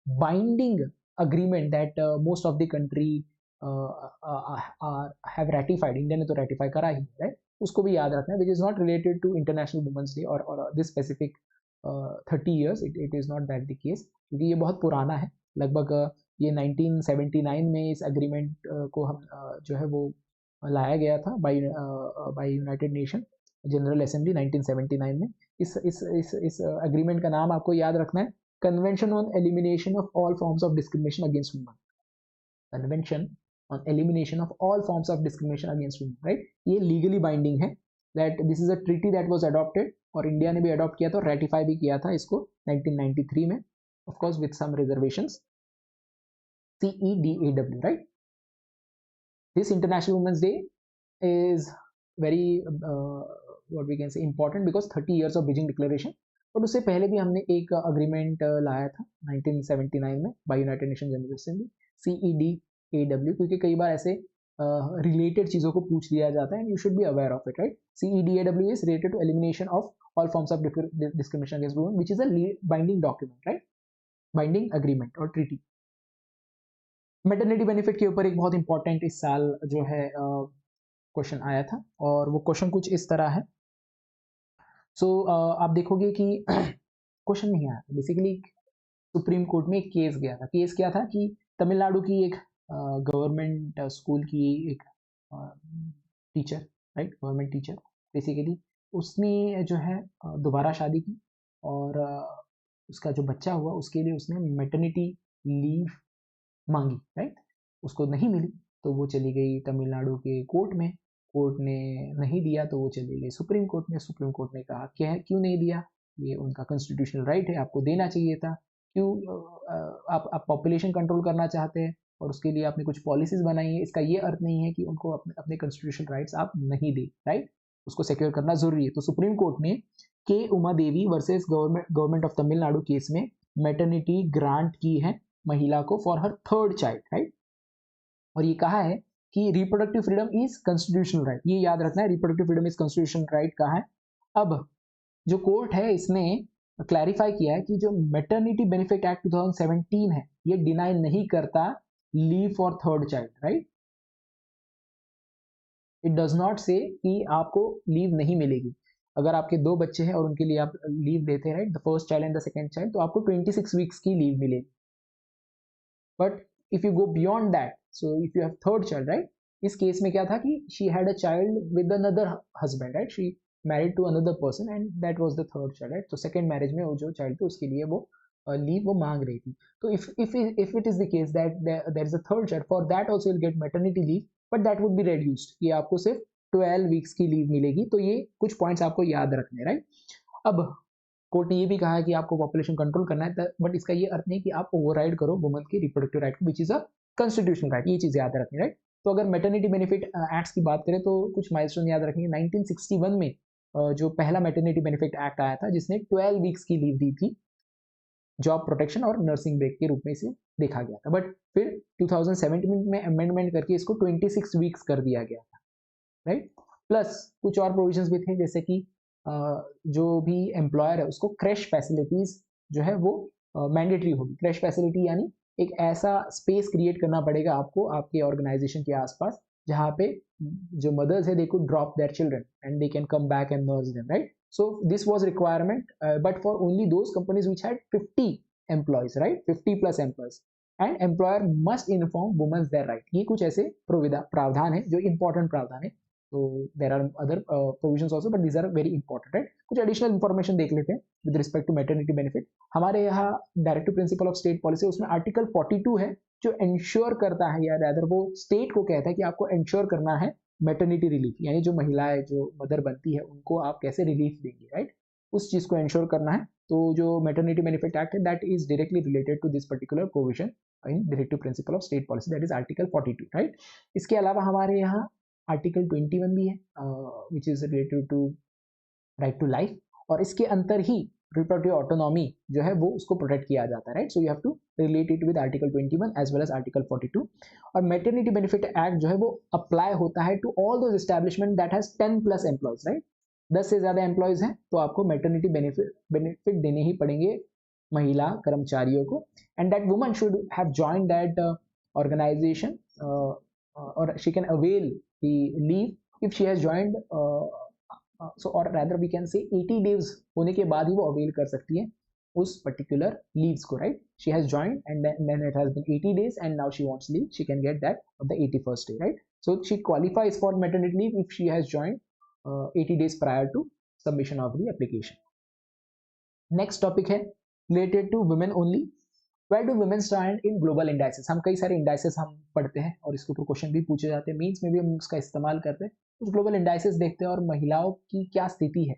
binding agreement that most of the country have ratified. India ने तो रैटिफाई करा ही, राइट. उसको भी याद रखना है, which is not related to international women's day और this specific 30 years. It is not that the case, क्योंकि ये बहुत पुराना है. लगभग ये 1979 में इस अग्रीमेंट को हम जो है वो लाया गया था by United Nation General Assembly 1979 में. इस अग्रीमेंट का नाम आपको याद रखना है, convention on elimination of all forms of discrimination against women. Convention on elimination of all forms of discrimination against women, right. ये लीगली बाइंडिंग है, that this is a treaty that was adopted, और India ने भी adopt किया था, ratify भी किया था इसको 1993 में, of course with some reservations. CEDAW, right. This International Women's Day is very what we can say important because 30 years of Beijing Declaration. और उससे पहले भी हमने एक अग्रीमेंट लाया था 1979 में by United Nation General Assembly, CEDAW, क्योंकि कई बार ऐसे रिलेटेड चीज़ों को पूछ लिया जाता है and you should be aware of it, right. CEDAW is related to elimination of all forms of discrimination against women, which is a binding document, right, binding agreement और ट्रीटी. मैटरनिटी बेनिफिट के ऊपर एक बहुत important इस साल जो है question आया था, और वो क्वेश्चन कुछ इस तरह है. सो आप देखोगे कि क्वेश्चन नहीं आया, बेसिकली सुप्रीम कोर्ट में एक केस गया था. केस क्या था कि तमिलनाडु की एक गवर्नमेंट स्कूल की एक teacher, right, government teacher, basically उसने जो है दोबारा शादी की, और उसका जो बच्चा हुआ उसके लिए उसने मैटरनिटी लीव मांगी, राइट. उसको नहीं मिली तो वो चली गई तमिलनाडु के कोर्ट में, कोर्ट ने नहीं दिया तो वो चली गई सुप्रीम कोर्ट में. सुप्रीम कोर्ट ने कहा क्या है, क्यों नहीं दिया, ये उनका कॉन्स्टिट्यूशनल राइट है, आपको देना चाहिए था. क्यों आप पॉपुलेशन कंट्रोल करना चाहते हैं और उसके लिए आपने कुछ पॉलिसीज बनाई है, इसका ये अर्थ नहीं है कि उनको अपने कॉन्स्टिट्यूशनल राइट्स आप नहीं दे, राइट. उसको सिक्योर करना जरूरी है. तो सुप्रीम कोर्ट ने K Uma Devi versus government of Tamil Nadu case में मैटरनिटी ग्रांट की है महिला को फॉर हर थर्ड चाइल्ड, राइट. और ये कहा है कि reproductive freedom is constitutional right. ये याद रखना है, reproductive freedom is constitutional right कहा है. अब जो कोर्ट है इसने क्लैरिफाई किया है कि जो मैटरनिटी बेनिफिट एक्ट 2017 है ये डिनाई नहीं करता leave for third child, right. It does not से कि आपको लीव नहीं मिलेगी। अगर आपके 2 बच्चे हैं और उनके लिए आप लीव लेते हैं, right, the first child and the second child, तो आपको 26 वीक्स की लीव मिलेगी। But if you go beyond that, so if you have third child, right, इस केस में क्या था कि she had a child with another husband, right, she married to another person and that was the third child, right. तो second marriage में वो जो child थी उसके लिए वो लीव वो मांग रही थी। तो if it is the case that there is a third child, for that also will get maternity leave, but that would be reduced, कि आपको सिर्फ 12 वीक्स की लीव मिलेगी। तो ये कुछ पॉइंट्स आपको याद रखने, राइट। अब कोर्ट ने ये भी कहा है कि आपको पॉपुलेशन कंट्रोल करना है, बट इसका ये अर्थ नहीं कि आप ओवरराइड करो वुमन की रिप्रोडक्टिव राइट को, विच इज अ कॉन्स्टिट्यूशनल राइट। ये चीज याद रखनी, राइट। तो अगर मैटरनिटी बेनिफिट एक्ट्स की बात करें तो कुछ माइलस्टोन याद रखेंगे। 1961 में जो पहला मैटरनिटी बेनिफिट एक्ट आया था जिसने 12 वीक्स की लीव दी थी, जॉब प्रोटेक्शन और नर्सिंग ब्रेक के रूप में इसे देखा गया था। बट फिर 2017 में अमेंडमेंट करके इसको 26 वीक्स कर दिया गया था, राइट। प्लस कुछ और प्रोविजंस भी थे, जैसे कि जो भी एम्प्लॉयर है उसको क्रैश फैसिलिटीज जो है वो मैंडेटरी होगी। क्रैश फैसिलिटी यानी एक ऐसा स्पेस क्रिएट करना पड़ेगा आपको आपके ऑर्गेनाइजेशन के आसपास जहाँ पे जो मदर्स है they could drop their children and they can come back and nurse them, right. So this was requirement, but for only those companies which had 50 employees, right, 50 plus employees, and employer must inform women their right। ये कुछ ऐसे प्रावधान है जो important प्रावधान है। तो there are other provisions also, but these are very important, right। कुछ additional information देख लेते हैं with respect to maternity benefit। हमारे यहाँ directive principle of state policy, उसमें आर्टिकल 42 है जो इंश्योर करता है, या रादर वो स्टेट को कहता है कि आपको इंश्योर करना है मैटरनिटी रिलीफ, यानी जो महिलाएं जो मदर बनती है उनको आप कैसे रिलीफ देंगे, राइट, उस चीज को इंश्योर करना है। तो जो मैटरनिटी बेनिफिट एक्ट है that is directly related to this particular provision in directive principle of state policy, that is article 42, right. इसके अलावा हमारे यहाँ आर्टिकल 21 भी है which is related to right to life, और इसके अंतर ही रिप्रोडक्टिव ऑटोनॉमी जो है वो उसको प्रोटेक्ट किया जाता है, right. So you have to relate it with article 21 as well as article 42। और मैटरनिटी बेनिफिट एक्ट जो है वो अप्लाई होता है to all those establishment that has 10 plus employees, right. 10 से ज्यादा एम्प्लॉयज हैं तो आपको मैटरनिटी बेनिफिट देने ही पड़ेंगे महिला कर्मचारियों को, and that woman should have join that organization और she can avail the leave if she has joined, so और रादर वी कैन से 80 डेज होने के बाद ही वो अवेल कर सकती है उस पर्टिकुलर लीव्स को, right. She has joined and then it has been 80 days and now she wants leave, she can get that on the 81st day, right। So she qualifies for maternity leave if she has joined 80 days prior to submission of the application। Next topic है related to women only. Where do women stand in global indices. हम कई सारे indices हम पढ़ते हैं और इसके ऊपर क्वेश्चन भी पूछे जाते हैं, मीन्स में भी हम उसका इस्तेमाल करते हैं। कुछ ग्लोबल इंडाइसेस देखते हैं और महिलाओं की क्या स्थिति है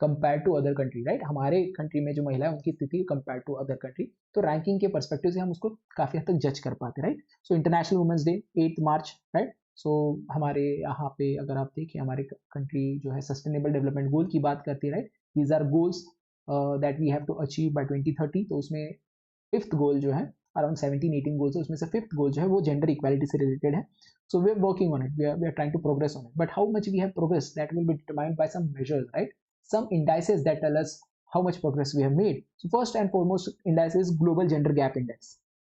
compare to other country, right. हमारे कंट्री में जो महिला है उनकी स्थिति कंपेयर टू अदर कंट्री, तो रैंकिंग के परस्पेक्टिव से हम उसको काफी हद तक जज कर पाते हैं, right. So international women's day 8 मार्च, राइट। सो हमारे यहाँ पे अगर आप देखिए हमारे कंट्री जो है सस्टेनेबल डेवलपमेंट गोल की बात करती है, right. These are goals that we have to achieve by 2030। तो उसमें फिफ्थ गोल जो है अराउंड 17-18 गोल्स है, उसमें से फिफ्थ गोल जो है वो जेंडर इक्वालिटी से रिलेटेड है। So we are working on it, we are trying to progress on it, but how much we have progress that will be determined by some measures, right. Some indices that tell us how much progress we have made. So first and foremost indice is global gender gap index.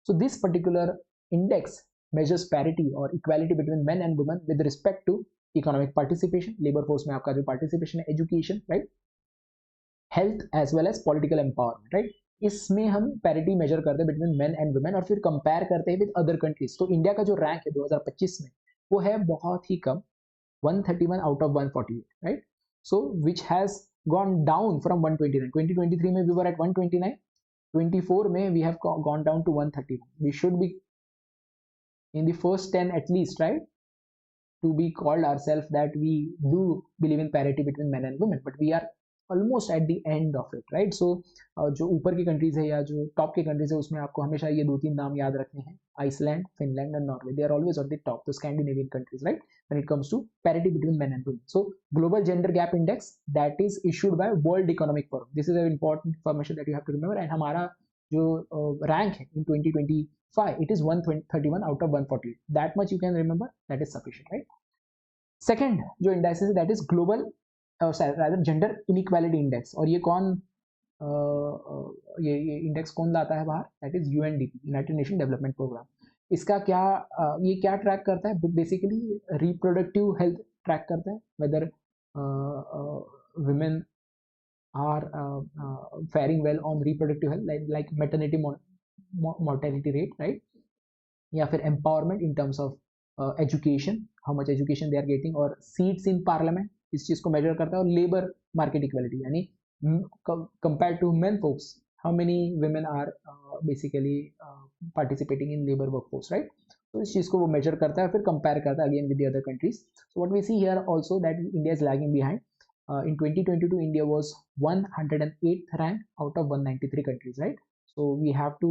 So this particular index measures parity or equality between men and women with respect to economic participation, labor force में आपका जो participation है, education, right, health as well as political empowerment, right। इसमें हम parity major करते हैं between main and women और फिर कंपेयर करते हैं विद अदर कंट्रीज। तो इंडिया का जो रैंक है 2025 में वो है बहुत ही कम, 131 out of 148, right. So which has gone down from 129। 2023 में we were at 129, 24 में we have gone down to 131। we should be in the first 10 at least, right, to be called ourselves that we do believe in parity between men and women, but we are almost at the end of it, right। So जो ऊपर की countries है या जो top की countries है उसमें आपको हमेशा ये 2-3 नाम याद रखने हैं, Iceland, Finland and Norway, they are always on the top, the Scandinavian countries, right, when it comes to parity between men and women। So global gender gap index that is issued by World Economic Forum, this is an important information that you have to remember। and हमारा जो rank है in 2025 it is 131 out of 148, that much you can remember, that is sufficient, right। second जो indices है that is global rather gender inequality index, और ये कौन ये index कौन लाता है बाहर, that is UNDP, United Nation Development Programme. इसका क्या ये क्या ट्रैक करता है, बेसिकली रिप्रोडक्टिव हेल्थ ट्रैक करता है, weather women are faring well on reproductive health, like maternity mortality rate, right? या फिर empowerment in terms of education, how much education they are getting, और seats in parliament, इस चीज को major करता है, और लेबर मार्केट इक्वलिटी, यानी compared to men folks, how many women are basically participating in labor workforce, right? तो इस चीज को वो मेजर करता है, फिर कंपेयर करता है again with the other countries. So what we see here also that India is lagging behind. In 2022 India was 108th rank out of 193 countries, right? So we have to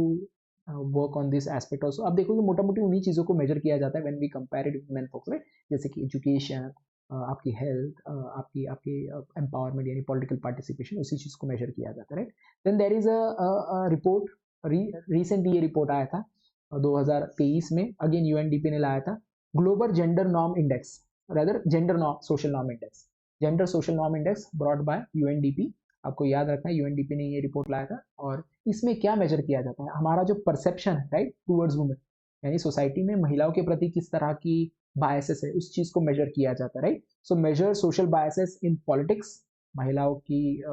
work on this aspect also। अब देखो कि मोटा मोटी उन्हीं चीज़ों को major किया जाता है when we compare it with men folks, right? जैसे कि एजुकेशन, आपकी हेल्थ, आपकी आपकी एम्पावरमेंट यानी पॉलिटिकल पार्टिसिपेशन, उसी चीज़ को मेजर किया जाता है, right? Then there is a report, recently ये रिपोर्ट आया था 2023 में, अगेन यूएनडीपी ने लाया था, global gender norm index, rather gender norm social norm index, gender social norm index brought by UNDP. आपको याद रखना है यूएनडीपी ने ये रिपोर्ट लाया था। और इसमें क्या मेजर किया जाता है, हमारा जो परसेप्शन है, राइट, टूवर्ड्स वुमेन, यानी सोसाइटी में महिलाओं के प्रति किस तरह की बायसेस है, उस चीज को मेजर किया जाता है, right? So measure social biases in politics, महिलाओं की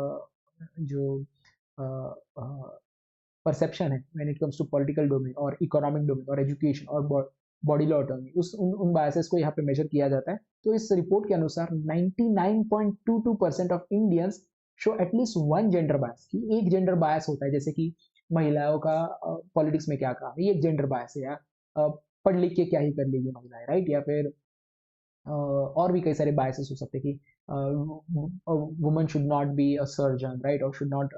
जो परसेप्शन है when it comes to political domain और इकोनॉमिक डोमेन और एजुकेशन और बॉडी लॉ ऑटोनॉमी, उस उन बायसेस को यहाँ पे मेजर किया जाता है। तो इस रिपोर्ट के अनुसार 99.22% of Indians show at least one gender bias, कि एक जेंडर बायस होता है, जैसे कि महिलाओं का पॉलिटिक्स में क्या काम है, ये एक जेंडर बायस है, या पढ़ लिख के क्या ही कर लेगी महिलाएं, राइट? या फिर और भी कई सारे बायसेस हो सकते हैं कि woman should not be a surgeon, right? और should not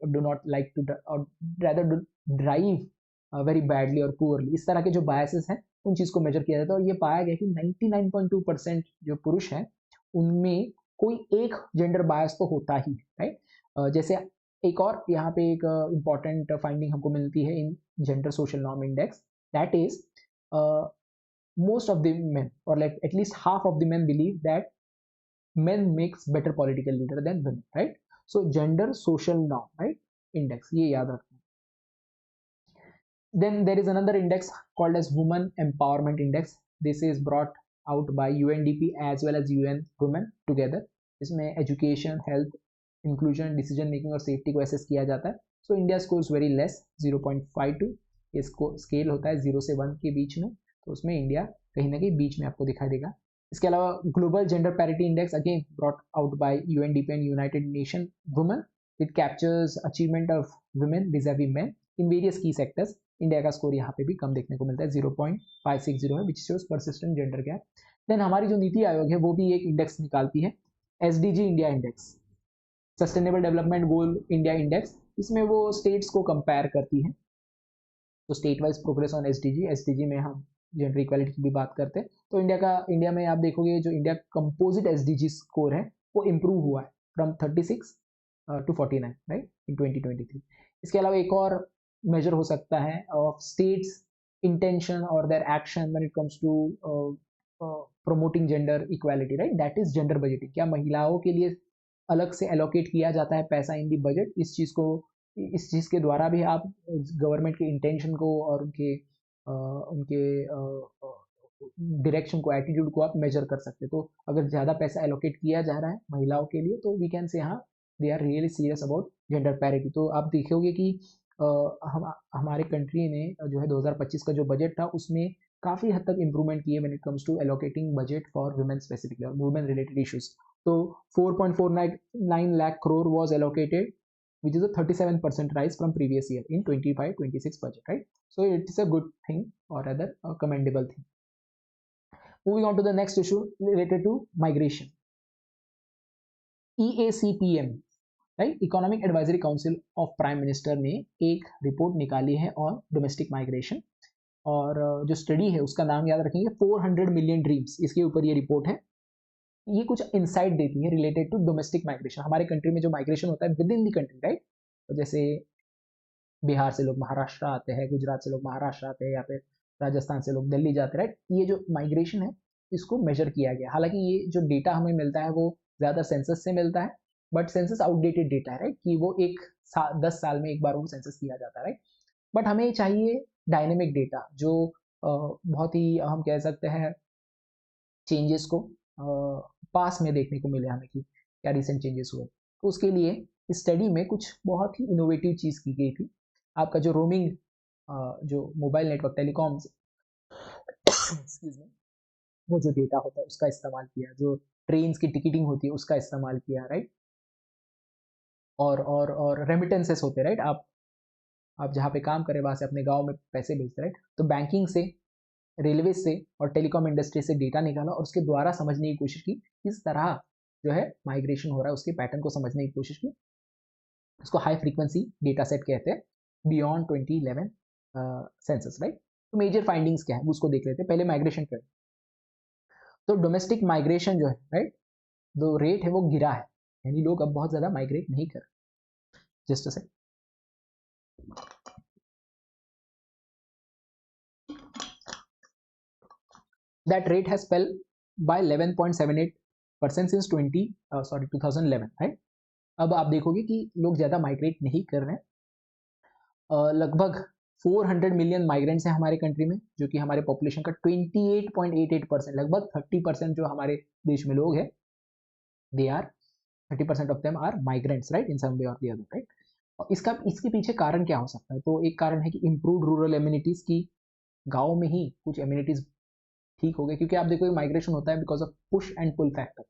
do not like to, और रादर ड्राइव वेरी बैडली और पुअरली, इस तरह के जो बायसेस हैं उन चीज़ को मेजर किया जाता है। और ये पाया गया कि 99.2% जो पुरुष हैं उनमें कोई एक जेंडर बायस तो होता ही, राइट? जैसे एक और यहाँ पे एक इम्पॉर्टेंट फाइंडिंग हमको मिलती है in gender social norm index, that is most of the men, or like at least half of the men, believe that men makes better political leader than women, right? So gender social norm, right, index, ये याद रखना। then there is another index called as women empowerment index, this is brought out by UNDP as well as UN women together। इसमें education, health, inclusion, decision making और safety को assess किया जाता है। so India scores very less, 0.52, इसको scale होता है 0 से 1 के बीच में, तो उसमें इंडिया कहीं ना कहीं बीच में आपको दिखाई देगा। इसके अलावा global gender parity index, again brought out by UNDP and United Nation women, it captures achievement of women vis a vis men in various key sectors. India का स्कोर यहाँ पे भी कम देखने को मिलता है, 0.560 है, which shows persistent gender gap. Then हमारी जो नीति आयोग है वो भी एक इंडेक्स निकालती है, SDG India index, sustainable development goal India index. इसमें वो स्टेट्स को कंपेयर करती है, तो state wise progress on SDG, SDG में हम जेंडर इक्वालिटी की भी बात करते हैं। तो इंडिया में आप देखोगे जो इंडिया कंपोजिट एसडीजी स्कोर है वो इम्प्रूव हुआ है फ्रॉम 36 टू 49, राइट, इन 2023। इसके अलावा एक और मेजर हो सकता है ऑफ स्टेट्स इंटेंशन और their action when it comes to promoting gender equality, right, that is gender budgeting. क्या महिलाओं के लिए अलग से एलोकेट किया जाता है पैसा इन दी बजट? इस चीज़ के द्वारा भी आप गवर्नमेंट के इंटेंशन को और उनके डायरेक्शन को, एटीट्यूड को आप मेजर कर सकते हैं। तो अगर ज़्यादा पैसा एलोकेट किया जा रहा है महिलाओं के लिए तो वी कैन से हाँ they are really serious about gender parity. तो आप देखोगे कि हमारे कंट्री ने जो है 2025 का जो बजट था उसमें काफ़ी हद तक इम्प्रूवमेंट किए when it comes to allocating budget for women specifically और वुमेन रिलेटेड इश्यूज। तो 4.49 lakh crore was allocated, which is a 37% rise from previous year in 25-26 budget, right? So it is a good thing or rather a commendable thing. Moving on to the next issue related to migration. EACPM, right, Economic Advisory Council of Prime Minister ने एक report निकाली है on domestic migration, और जो study है उसका नाम याद रखेंगे 400 मिलियन ड्रीम्स, इसके ऊपर ये रिपोर्ट है। ये कुछ इंसाइट देती है रिलेटेड टू डोमेस्टिक माइग्रेशन, हमारे कंट्री में जो माइग्रेशन होता है with in the country, right? तो जैसे बिहार से लोग महाराष्ट्र आते हैं, गुजरात से लोग महाराष्ट्र आते हैं, या फिर राजस्थान से लोग दिल्ली जाते हैं, राइट? ये जो माइग्रेशन है इसको मेजर किया गया। हालांकि ये जो डेटा हमें मिलता है वो ज़्यादा सेंसस से मिलता है, बट सेंसस आउटडेटेड डेटा है, राइट, कि वो 10 साल में एक बार वो सेंसस किया जाता है, राइट। बट हमें चाहिए डायनेमिक डेटा जो बहुत ही हम कह सकते हैं चेंजेस को पास में देखने को मिले हमें कि क्या रिसेंट चेंजेस हुए। तो उसके लिए इस स्टडी में कुछ बहुत ही इनोवेटिव चीज़ की गई थी। आपका जो रोमिंग जो mobile network telecom excuse me, वो जो डेटा होता है उसका इस्तेमाल किया, जो ट्रेन की टिकटिंग होती है उसका इस्तेमाल किया, राइट। और रेमिटेंसेस होते हैं, राइट। आप जहाँ पे काम करें वहाँ से अपने गांव में पैसे भेजते, राइट। तो बैंकिंग से, रेलवे से और टेलीकॉम इंडस्ट्री से डेटा निकाला और उसके द्वारा समझने की कोशिश की किस तरह जो है माइग्रेशन हो रहा है, उसके पैटर्न को समझने की कोशिश की। उसको हाई फ्रीक्वेंसी डेटा सेट कहते हैं, बियॉन्ड 2011 सेंसस, राइट। तो मेजर फाइंडिंग्स क्या है उसको देख लेते हैं। पहले माइग्रेशन क्या है। तो डोमेस्टिक माइग्रेशन जो है, राइट, जो रेट है वो गिरा है, यानी लोग अब बहुत ज़्यादा माइग्रेट नहीं कर। Just a second. That rate has fell by 11.78% since 2011, right? अब आप देखोगे कि लोग ज़्यादा माइग्रेट नहीं कर रहे हैं। लगभग 400 मिलियन माइग्रेंट्स हैं हमारे कंट्री में, जो कि हमारे पॉपुलेशन का 28.88%, लगभग 30% जो हमारे देश में लोग हैं, they are 30% of them are migrants, right, in some way और द अदर, राइट। और इसके पीछे कारण क्या हो सकता है। तो एक कारण है कि इम्प्रूव्ड रूरल एम्यूनिटीज़ की, गाँव में ही कुछ एम्यूनिटीज़ ठीक हो गए, क्योंकि आप देखो माइग्रेशन होता है because of push and pull factor.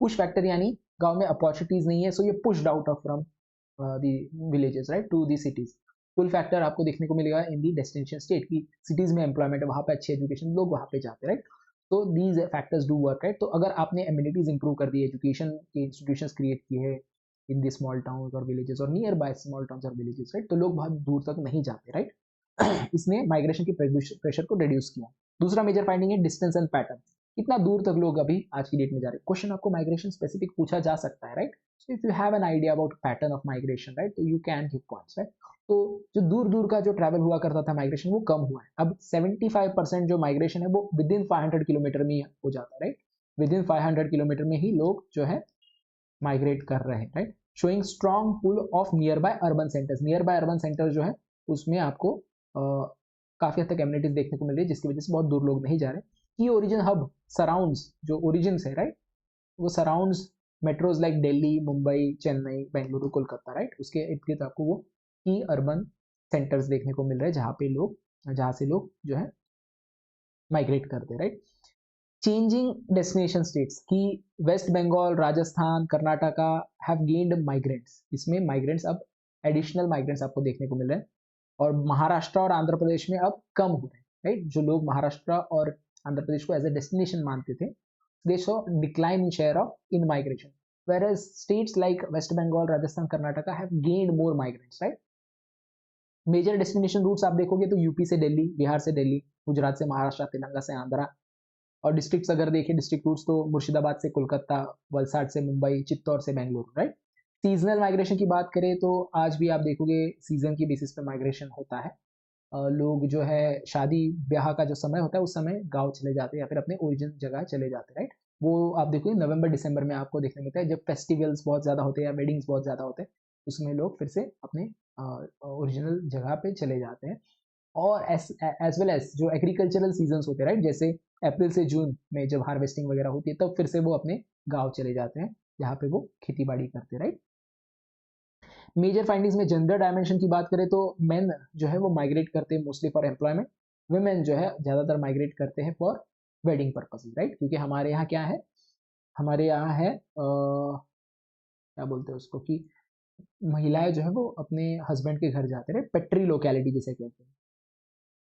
Push factor यानी गांव में अपॉर्चुनिटीज नहीं है, सो ये pushed out of from the villages, right, to the cities. Pull factor आपको देखने को मिलेगा इन दी डेस्टिनेशन स्टेट की, सिटीज में एम्प्लॉयमेंट है, वहाँ पे अच्छी एजुकेशन, लोग वहाँ पे जाते हैं, राइट। तो these factors do work, right. तो अगर आपने एम्यूनिटीज इंप्रूव कर दी, एजुकेशन के इंस्टीट्यूशन क्रिएट किए हैं इन दी स्मॉल टाउन और विलेजेस और नियर बाय स्मॉल टाउन और विलेजेस, राइट, तो लोग बहुत दूर तक नहीं जाते, राइट। इसने माइग्रेशन की प्रेशर को रिड्यूस किया। दूसरा मेजर फाइंडिंग है डिस्टेंस एंड पैटर्न, कितना दूर तक लोग अभी आज की डेट में जा रहे हैं। क्वेश्चन आपको माइग्रेशन स्पेसिफिक पूछा जा सकता है, right. So if you have an idea about pattern of migration, right, तो you can give points, right. तो जो दूर दूर का जो ट्रैवल हुआ करता था माइग्रेशन, वो कम हुआ है। अब 75% जो माइग्रेशन है वो विद इन 500 किलोमीटर में हो जाता है, राइट। विद इन 500 किलोमीटर में ही लोग जो है माइग्रेट कर रहे हैं, right. Showing strong pull of nearby urban centres, nearby urban centre जो है उसमें आपको काफी हद तक एम्यूनिटीज देखने को मिल रही है, जिसकी वजह से बहुत दूर लोग नहीं जा रहे। की ओरिजिन हब सराउंड्स, जो ओरिजिन है, राइट, वो surrounds metros like Delhi, Mumbai, Chennai, Bengaluru, Kolkata, right. उसके इर्द गिर्द आपको वो की अर्बन सेंटर्स देखने को मिल रहे हैं, जहाँ से लोग जो है माइग्रेट करते हैं, राइट। चेंजिंग डेस्टिनेशन स्टेट्स की, West Bengal, Rajasthan, Karnataka have gained migrants, इसमें माइग्रेंट्स अब एडिशनल माइग्रेंट्स आपको देखने को मिल रहे हैं। और महाराष्ट्र और आंध्र प्रदेश में अब कम हो रहे हैं, राइट। जो लोग महाराष्ट्र और आंध्र प्रदेश को एज ए डेस्टिनेशन मानते थे, दे show decline in share of in migration, whereas states like West Bengal, Rajasthan, Karnataka have gained more migrants, right? Major destination routes आप देखोगे तो यूपी से दिल्ली, बिहार से दिल्ली, गुजरात से महाराष्ट्र, तेलंगाना से आंध्रा। और डिस्ट्रिक्ट्स अगर देखें, डिस्ट्रिक्ट रूट्स तो मुर्शिदाबाद से कोलकाता, वलसाड से मुंबई, चित्तौड़ से बेंगलुरु, राइट। सीजनल माइग्रेशन की बात करें तो आज भी आप देखोगे सीजन की बेसिस पे माइग्रेशन होता है। लोग जो है शादी ब्याह का जो समय होता है उस समय गांव चले जाते हैं या फिर अपने ओरिजिन जगह चले जाते हैं, राइट। वो आप देखोगे नवंबर दिसंबर में आपको देखने मिलता है, जब फेस्टिवल्स बहुत ज़्यादा होते हैं या वेडिंग्स बहुत ज़्यादा होते हैं, उसमें लोग फिर से अपने ओरिजिनल जगह पे चले जाते हैं। और एज वेल एज जो एग्रीकल्चरल सीजन्स होते हैं, राइट, जैसे अप्रैल से जून में जब हार्वेस्टिंग वगैरह होती है, तब फिर से वो अपने गाँव चले जाते हैं जहाँ पे वो खेती बाड़ी करते हैं, राइट। मेजर फाइंडिंग्स में जेंडर डायमेंशन की बात करें तो मेन जो है वो माइग्रेट करते हैं मोस्टली फॉर एम्प्लॉयमेंट, वुमेन जो है ज़्यादातर माइग्रेट करते हैं फॉर वेडिंग पर्पसेस, राइट। क्योंकि हमारे यहाँ क्या है, हमारे यहाँ है क्या बोलते हैं उसको, कि महिलाएं जो है वो अपने हस्बैंड के घर जाते हैं, पेट्री लोकेलिटी जिसे कहते हैं,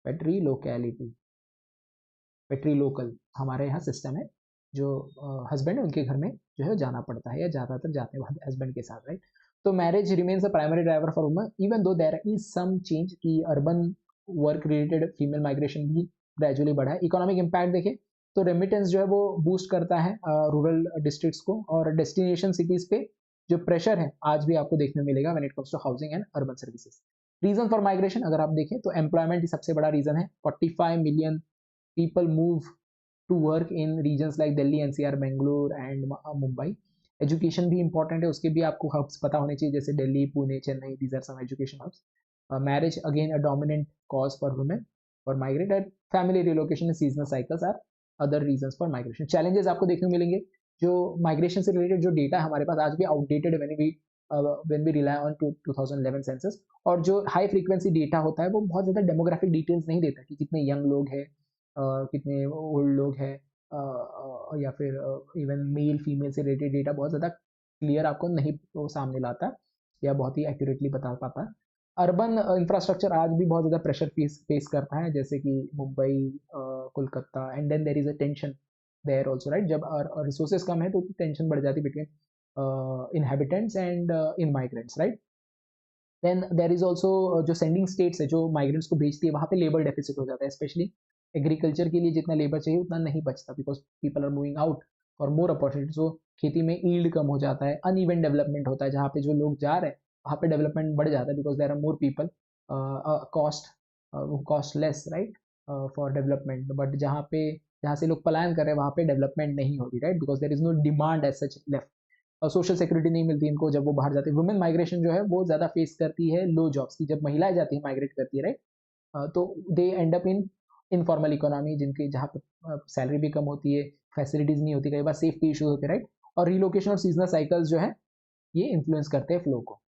पेट्री लोकेलिटी, पेट्री लोकल हमारे यहाँ सिस्टम है। जो हस्बैंड है उनके घर में जो है जाना पड़ता है, या ज़्यादातर जाते हैं हस्बैंड के साथ, राइट। तो marriage remains a primary driver for women even though there is some change की urban work related female migration भी ग्रेजुअली बढ़ा है। इकोनॉमिक इम्पैक्ट देखें तो रेमिटेंस जो है वो बूस्ट करता है रूरल डिस्ट्रिक्ट्स को, और डेस्टिनेशन सिटीज़ पे जो प्रेशर है आज भी आपको देखने मिलेगा when it comes to housing and urban services. Reason for migration अगर आप देखें तो एम्प्लॉयमेंट ही सबसे बड़ा रीजन है। 45 million people move to work in regions like Delhi, NCR, Bangalore and Mumbai. Education भी इंपॉर्टेंट है, उसके भी आपको हब्स पता होने चाहिए, जैसे Delhi, Pune, Chennai, these are some education hubs. Marriage again a dominant cause for women और migrate, and family relocation and seasonal cycles are other reasons for migration. Challenges आपको देखने को मिलेंगे, जो माइग्रेशन से रिलेटेड जो डेटा हमारे पास आज भी आउटडेटेड है when we rely on 2011 census. और जो हाई फ्रीक्वेंसी डेटा होता है वो बहुत ज़्यादा डेमोग्राफिक डिटेल्स नहीं देता कि कितने यंग लोग हैं, कितने ओल्ड लोग हैं, या फिर इवन मेल फीमेल से रिलेटेड डेटा बहुत ज़्यादा क्लियर आपको नहीं वो सामने लाता या बहुत ही एक्यूरेटली बता पाता. अर्बन इंफ्रास्ट्रक्चर आज भी बहुत ज़्यादा प्रेशर फेस करता है, जैसे कि Mumbai, Kolkata, and then there is a tension there also, right. जब रिसोर्सेज कम है तो टेंशन बढ़ जाती है between inhabitants and in migrants, right. Then there is also जो सेंडिंग स्टेट्स है, जो माइग्रेंट्स को भेजती है, वहाँ पे लेबर डेफिसिट हो जाता है, स्पेशली एग्रीकल्चर के लिए जितना लेबर चाहिए उतना नहीं बचता, because people are moving out for more opportunity. So खेती में ईल्ड कम हो जाता है, अनइवन डेवलपमेंट होता है, जहाँ पे जो लोग जा रहे हैं वहाँ पे डेवलपमेंट बढ़ जाता है, because there are more people, cost less, right, for development. But जहाँ से लोग पलायन कर रहे हैं वहाँ पे डेवलपमेंट नहीं होती, right, because there is no demand as such left. Social security नहीं मिलती इनको जब वो बाहर जाते हैं. वुमेन माइग्रेशन जो है वो ज़्यादा फेस करती है लो जॉब्स की. जब महिलाएं जाती हैं माइग्रेट करती है, राइट, तो they end up in informal economy, जिनकी जहाँ पे सैलरी भी कम होती है, फैसिलिटीज़ नहीं होती, कई बार सेफ्टी इशूज होते हैं, राइट. और रिलोकेशन और सीजनल साइकिल्स जो है ये इन्फ्लुएंस करते हैं फ्लो को.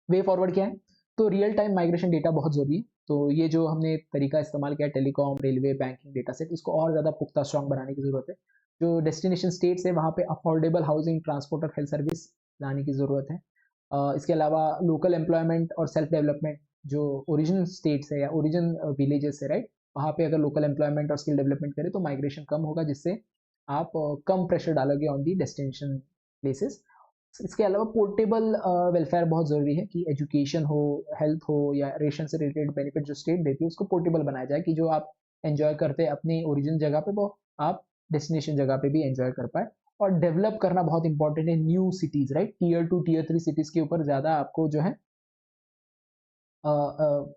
वे फॉरवर्ड क्या है, तो रियल टाइम माइग्रेशन डेटा बहुत ज़रूरी है. तो ये जो हमने तरीका इस्तेमाल किया, telecom, railway, banking data set, इसको और ज़्यादा पुख्ता स्ट्रॉन्ग बनाने की ज़रूरत है. जो डेस्टिनेशन स्टेट्स है वहाँ पे अफोर्डेबल हाउसिंग, ट्रांसपोर्ट और हेल्थ सर्विस लाने की ज़रूरत है. इसके अलावा लोकल एम्प्लॉयमेंट और सेल्फ डेवलपमेंट, जो ओरिजिन स्टेट्स है या ओरिजिन विलेजेस है, राइट, वहाँ पे अगर लोकल एम्प्लॉयमेंट और स्किल डेवलपमेंट करें तो माइग्रेशन कम होगा, जिससे आप कम प्रेशर डालोगे ऑन दी डेस्टिनेशन प्लेसेस. इसके अलावा पोर्टेबल वेलफेयर बहुत ज़रूरी है, कि एजुकेशन हो, हेल्थ हो या रेशन से रिलेटेड बेनिफिट जो स्टेट देती है उसको पोर्टेबल बनाया जाए, कि जो आप एंजॉय करते हैं अपनी ओरिजिन जगह पे वो आप डेस्टिनेशन जगह पे भी एंजॉय कर पाए. और डेवलप करना बहुत इंपॉर्टेंट है new cities, right. Tier 2 tier 3 cities के ऊपर ज़्यादा आपको जो है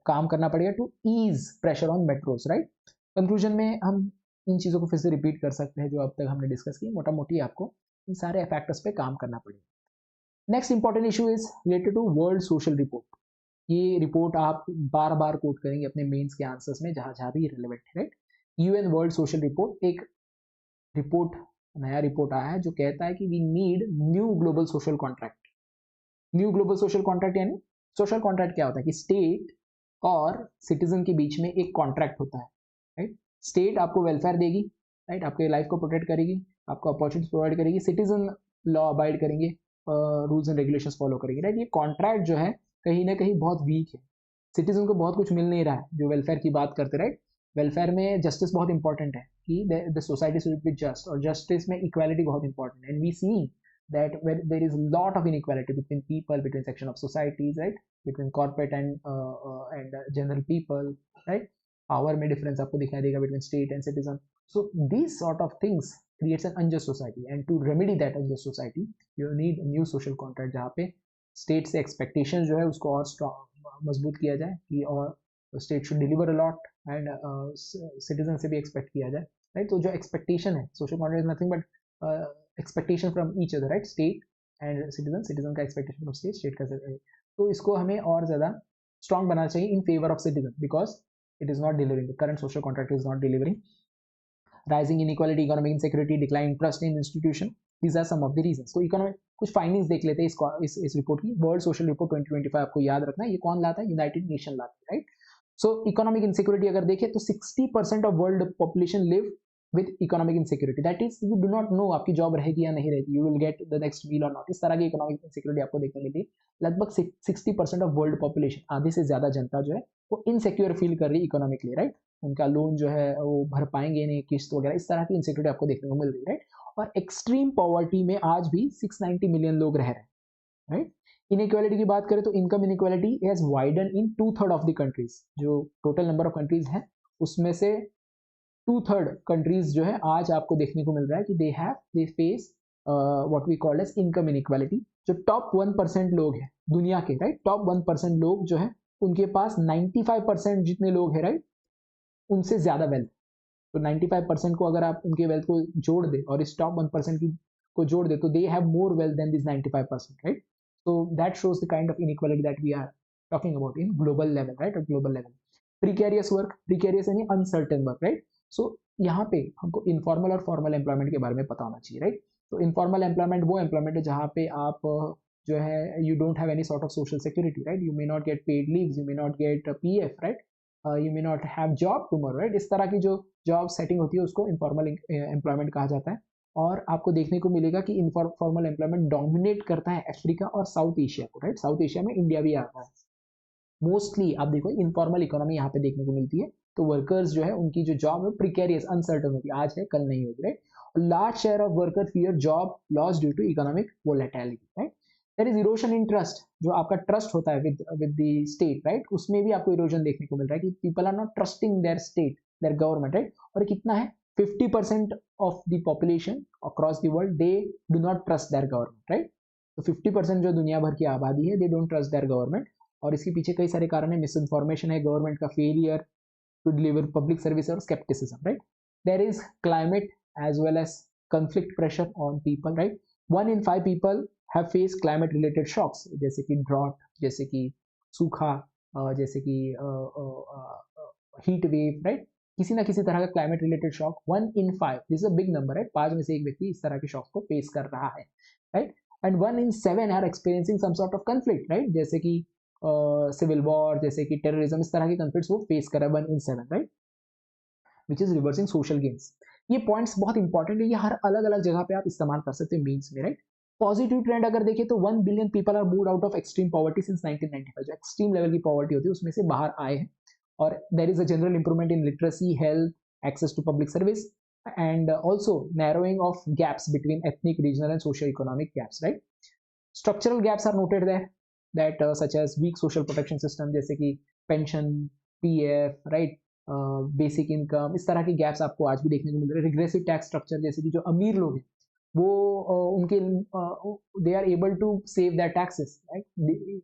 काम करना पड़ेगा to ease pressure on metros, right. Conclusion में हम इन चीज़ों को फिर से रिपीट कर सकते हैं जो अब तक हमने डिस्कस की. मोटा मोटी आपको इन सारे फैक्टर्स पे काम करना पड़ेगा. Next important issue is related to world social report. ये रिपोर्ट आप बार बार कोट करेंगे अपने मेंस के आंसर्स में, जहाँ जहाँ भी रिलेवेंट है, right. UN world social report एक रिपोर्ट, नया रिपोर्ट आया है जो कहता है कि we need new global social contract. New global social contract यानी सोशल कॉन्ट्रैक्ट क्या होता है कि स्टेट और सिटीजन के बीच में एक कॉन्ट्रैक्ट होता है, राइट. स्टेट आपको वेलफेयर देगी, राइट, आपके लाइफ को प्रोटेक्ट करेगी, आपको अपॉर्चुनिटी प्रोवाइड करेगी, सिटीजन लॉ अबाइड करेंगे, रूल्स एंड रेगुलेशंस फॉलो करेंगे, राइट. ये कॉन्ट्रैक्ट जो है कहीं ना कहीं बहुत वीक है. सिटीजन को बहुत कुछ मिल नहीं रहा है, जो वेलफेयर की बात करते, राइट. वेलफेयर में जस्टिस बहुत इंपॉर्टेंट है, कि the society should be just, और जस्टिस में इक्वालिटी बहुत इंपॉर्टेंट है. And we see that where there is a lot of inequality between people, between section of societies, right, between corporate and general people, right. Power में difference आपको दिखाई देगा between state and citizen. So these sort of things creates an unjust society, and to remedy that unjust society you need a new social contract, जहाँ पे state से expectation जो है उसको और strong मजबूत किया जाए, कि और state should deliver a lot and citizen से भी expect किया जाए, right. तो जो expectation है, social contract is nothing but expectation from each other, right. State and citizen, citizen का एक्सपेक्टेशन फ्रॉम स्टेट, स्टेट का. तो इसको हमें और ज़्यादा स्ट्रॉन्ग बनाना चाहिए in favour of citizen, because it is not delivering, the current social contract is not delivering. Rising inequality, economic insecurity, decline trust in institution, these are some of the reasons. तो economic कुछ findings देख लेते हैं इस report की. World social report 2025 आपको याद रखना है, ये कौन लाता है, यूनाइटेड नेशन लाता है, राइट. सो इकोनॉमिक इनसिक्योरिटी अगर देखें तो 60% of world population live with economic insecurity. That is, you do not know आपकी जॉब रहेगी या नहीं रहेगी, you will get the next meal or not. इस तरह की इकोनॉमिक इनसिक्योरिटी आपको देखने मिलती है. लगभग 60% ऑफ वर्ल्ड पॉपुलेशन, आधे से ज्यादा जनता जो है वो इनसिक्योर फील कर रही है इकोनॉमिकली, राइट. उनका लोन जो है वो भर पाएंगे नहीं, किस्त वगैरह, इस तरह की इनसिक्योरिटी आपको देखने को मिल रही है, राइट. और एक्सट्रीम पॉवर्टी में आज भी 690 मिलियन लोग रह रहे हैं, राइट. इनइक्वालिटी की बात करें तो income inequality has widen in 2/3 of the countries. जो टोटल नंबर ऑफ कंट्रीज है उसमें से 2/3 कंट्रीज जो है आज आपको देखने को मिल रहा है कि they face what we call as income inequality. जो टॉप 1% लोग हैं दुनिया के, राइट, टॉप 1% लोग जो है उनके पास 95% जितने लोग हैं, राइट, उनसे ज्यादा वेल्थ. तो 95% को अगर आप उनके वेल्थ को जोड़ दे और इस टॉप 1% की को जोड़ दे तो they have more wealth than this 95%, right? So that shows the kind of inequality that we are talking about in global level, right? Global level. Precarious work, precarious यानी अनसर्टेन वर्क, राइट? सो यहाँ पे हमको informal और formal employment के बारे में पता होना चाहिए, राइट? तो इनफॉर्मल एम्प्लॉयमेंट वो एम्प्लॉयमेंट है जहाँ पे आप जो है you don't have any sort of social security, right? You may not get paid leaves, you may not gate PF, right? You may not have job tomorrow, right? इस तरह की जो जॉब सेटिंग होती है उसको इनफॉर्मल एम्प्लॉयमेंट कहा जाता है। और आपको देखने को मिलेगा कि इनफॉर्मल एम्प्लॉयमेंट डोमिनेट करता है अफ्रीका और साउथ एशिया को, राइट? साउथ एशिया में इंडिया भी आता है मोस्टली। आप देखो इनफॉर्मल इकोनॉमी यहाँ पे देखने को मिलती है, तो वर्कर्स जो है उनकी जो जॉब है प्रिकेरियस, अनसर्टन होती है, आज है कल नहीं होगी, right? Large share of worker fear job loss due to economic volatility, right? There is erosion in trust, जो आपका ट्रस्ट होता है विद द स्टेट, राइट? उसमें भी आपको इरोजन देखने को मिल रहा है कि people are not trusting their state, their government, right? और कितना है 50% of the population across the world they do not trust their government, right? तो 50% जो दुनिया भर की आबादी है they don't trust their government. और इसके पीछे कई सारे कारण है, मिस इन्फॉर्मेशन है, गवर्नमेंट का failure to deliver public service और scepticism, right? There is climate as well as conflict pressure on people, right? 1 in 5 people have faced climate related shocks, जैसे कि ड्रॉट, जैसे कि सूखा, जैसे कि हीट वेव, राइट? किसी ना किसी तरह का climate related shock 1 in 5, this is a big number, right? 5 में से एक व्यक्ति इस तरह के शॉक को फेस कर रहा है, right? And 1 in 7 are experiencing some sort of conflict, right? जैसे कि सिविल वॉर, जैसे कि टेररिज्म, इस तरह के कंफ्लिक्ट्स वो फेस कर रहा है 1 in 7, right? Which is reversing social gains. ये पॉइंट्स बहुत इंपॉर्टेंट है, ये हर अलग अलग जगह पे आप इस्तेमाल कर सकते हैं मीन्स में, राइट? पॉजिटिव ट्रेंड अगर देखें तो 1 billion people are moved out of extreme poverty since 1995, जो एक्सट्रीम लेवल की पॉवर्टी होती है उसमें से बाहर आए हैं। और there is a general improvement in literacy, health, access to public service and also narrowing of gaps between ethnic, regional and social economic gaps, right? Structural gaps are noted there that such as weak social protection system, जैसे कि pension, PF, right? Basic income, इस तरह के gaps आपको आज भी देखने को मिल रहे हैं। रिग्रेसिव टैक्स स्ट्रक्चर, जैसे कि जो अमीर लोग हैं वो उनके they are able to save that taxes, right?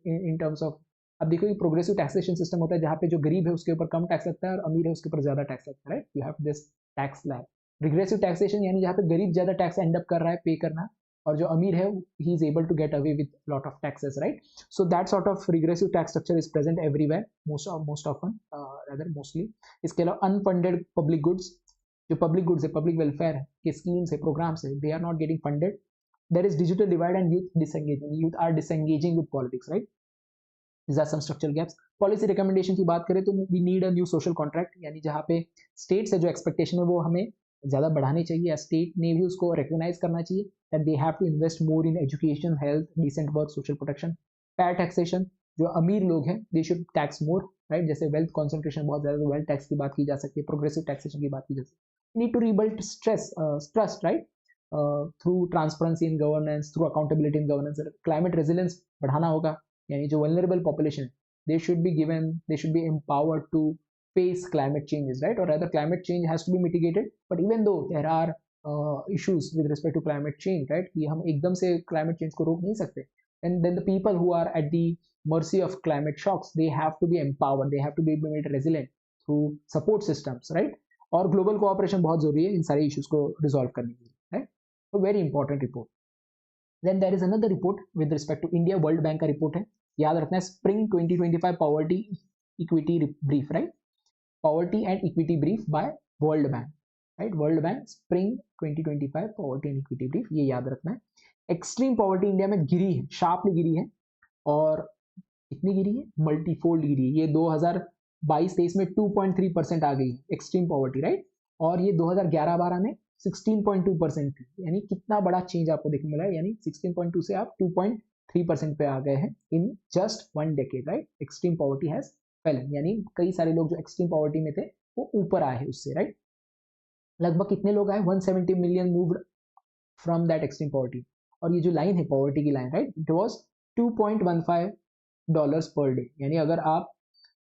In terms of, अब देखो कि प्रोग्रेसिव टैक्सेशन सिस्टम होता है जहाँ पे जो गरीब है उसके ऊपर कम टैक्स लगता है और अमीर है उसके ऊपर ज्यादा टैक्स लगता है, right? You have this tax slab. Regressive taxation यानी जहाँ पे गरीब ज्यादा टैक्स एंड अप कर रहा है पे करना, और जो अमीर है ही is able to get away with lot of taxes, right? So that sort of regressive tax structure is present everywhere, most often, rather mostly. इसके अलावा अनफंडेड पब्लिक गुड्स, जो पब्लिक गुड्स है, पब्लिक वेलफेयर के schemes है, programmes है, they are not getting funded. There is digital divide and youth disengaging, youth are disengaging with politics, right? These are some structural gaps. Policy recommendation की बात करें तो we need a new social contract, यानी जहाँ पे state से जो expectation है वो हमें ज़्यादा बढ़ानी चाहिए, या स्टेट ने भी उसको रिकग्नाइज करना चाहिए that they have to invest more in education, health, decent work, social protection. Fair taxation, जो अमीर लोग हैं they should tax more, right? जैसे वेल्थ कॉन्सेंट्रेशन बहुत ज़्यादा, तो वेल्थ टैक्स की बात की जा सकती है, प्रोग्रेसिव टैक्सेशन की बात की जा सकती है। Need to rebuild trust, right? Through transparency in governance, through accountability in governance. Climate resilience बढ़ाना होगा, यानी जो vulnerable population, they should be given, they should be empowered to face climate changes, right? Or rather climate change has to be mitigated, but even though there are issues with respect to climate change, right? कि हम एकदम से climate change को रोक नहीं सकते, and then the people who are at the mercy of climate shocks, they have to be empowered, they have to be made resilient through support systems, right? और global cooperation बहुत जरूरी है इन सारे issues को resolve करने के लिए, right? So very important report. Then there is another report with respect to India, World Bank का report है, याद रखना है, spring 2025 poverty equity brief, right? Poverty and equity brief by World Bank, right? World Bank spring 2025 poverty and equity brief, ये याद रखना है। Extreme poverty India में गिरी है, शार्पली गिरी है, और कितनी गिरी है? मल्टीफोल्ड गिरी है। ये 2022-23 में 2.3% आ गई एक्सट्रीम पॉवर्टी, राइट? और ये 2011-12 में 16.2% थी, यानी कितना बड़ा चेंज आपको देखने मिला है, यानी 16.2 से आप 2.3% पे आ गए हैं in just 1 decade, right? Extreme poverty has Fallon, यानी कई सारे लोग जो एक्सट्रीम पॉवर्टी में थे वो ऊपर आए हैं उससे, राइट? लगभग कितने लोग आए? 170 million moved from that extreme poverty. और ये जो लाइन है पॉवर्टी की line, right, it was $2.15 per day, यानी अगर आप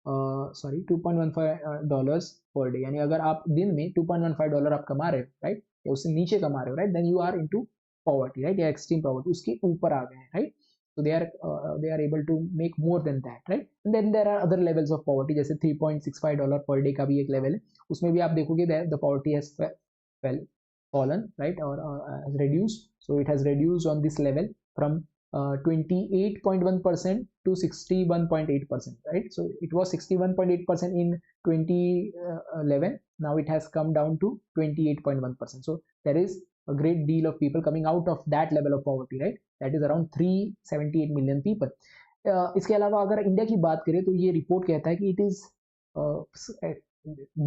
$2.15 पर डे, यानी अगर आप दिन में $2.15 आप कमा रहे हो, राइट, या उससे नीचे कमा रहे हो, right, then you are into poverty, right, या एक्सट्रीम पॉवर्टी, उसके ऊपर आ गए हैं, right? So they are able to make more than that, right? And then there are other levels of poverty, जैसे $3.65 पर डे का भी एक लेवल है, उसमें भी आप देखोगे the poverty has fallen, right, or has reduced. So it has reduced on this level from 28.1% to 61.8%, right? So it was 61.8% in 2011. Now it has come down to 28.1%. So there is a great deal of people coming out of that level of poverty, right? That is around 378 million people. इसके अलावा अगर India की बात करें तो ये report कहता है कि it is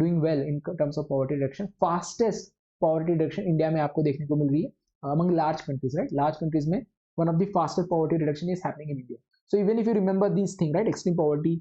doing well in terms of poverty reduction. Fastest poverty reduction India में आपको देखने को मिल रही है among large countries, right? Large countries में one of the fastest poverty reduction is happening in India. So even if you remember these things, right, extreme poverty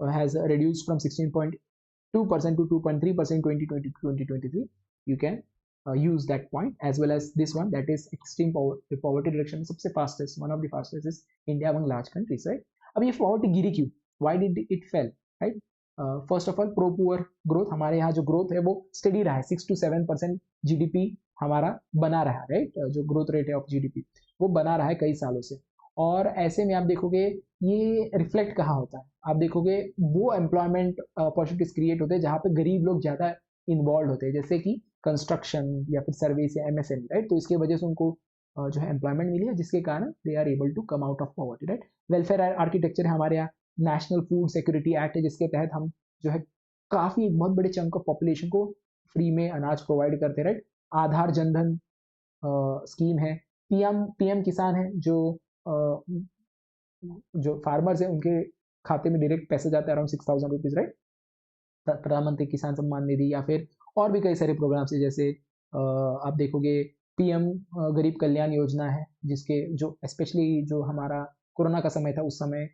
has reduced from 16.2% to 2.3% 2020 to 2023. You can use that point as well as this one, that is extreme poverty reduction सबसे fastest, one of the fastest is India among large countries, right? अब ये poverty गिरी क्यों? Why did it fell, right? First of all pro poor growth, हमारे यहाँ जो growth है वो study रहा है, 6 to 7% जीडीपी हमारा बना रहा है, राइट? जो ग्रोथ रेट है ऑफ जीडीपी वो बना रहा है कई सालों से. और ऐसे में आप देखोगे ये रिफ्लेक्ट कहाँ होता है, आप देखोगे वो एम्प्लॉयमेंट अपॉर्चुनिटीज क्रिएट होते हैं जहाँ पे गरीब लोग ज़्यादा इन्वॉल्व होते हैं, जैसे कि कंस्ट्रक्शन या फिर सर्विस या एमएसएमई, राइट? तो इसके वजह से उनको जो है एम्प्लॉयमेंट मिली है, जिसके कारण they are able to come out of poverty, right? Welfare architecture है हमारे यहाँ, नेशनल फूड सिक्योरिटी एक्ट है, जिसके तहत हम जो है काफ़ी एक बहुत बड़े चंक ऑफ पॉपुलेशन को फ्री में अनाज प्रोवाइड करते हैं, राइट? आधार जनधन स्कीम है, पीएम किसान है, जो फार्मर्स है उनके खाते में डायरेक्ट पैसे जाते हैं अराउंड 6,000 रुपीज़, राइट? प्रधानमंत्री किसान सम्मान निधि या फिर और भी कई सारे प्रोग्राम्स है, जैसे आप देखोगे पीएम गरीब कल्याण योजना है, जिसके जो स्पेशली जो हमारा कोरोना का समय था उस समय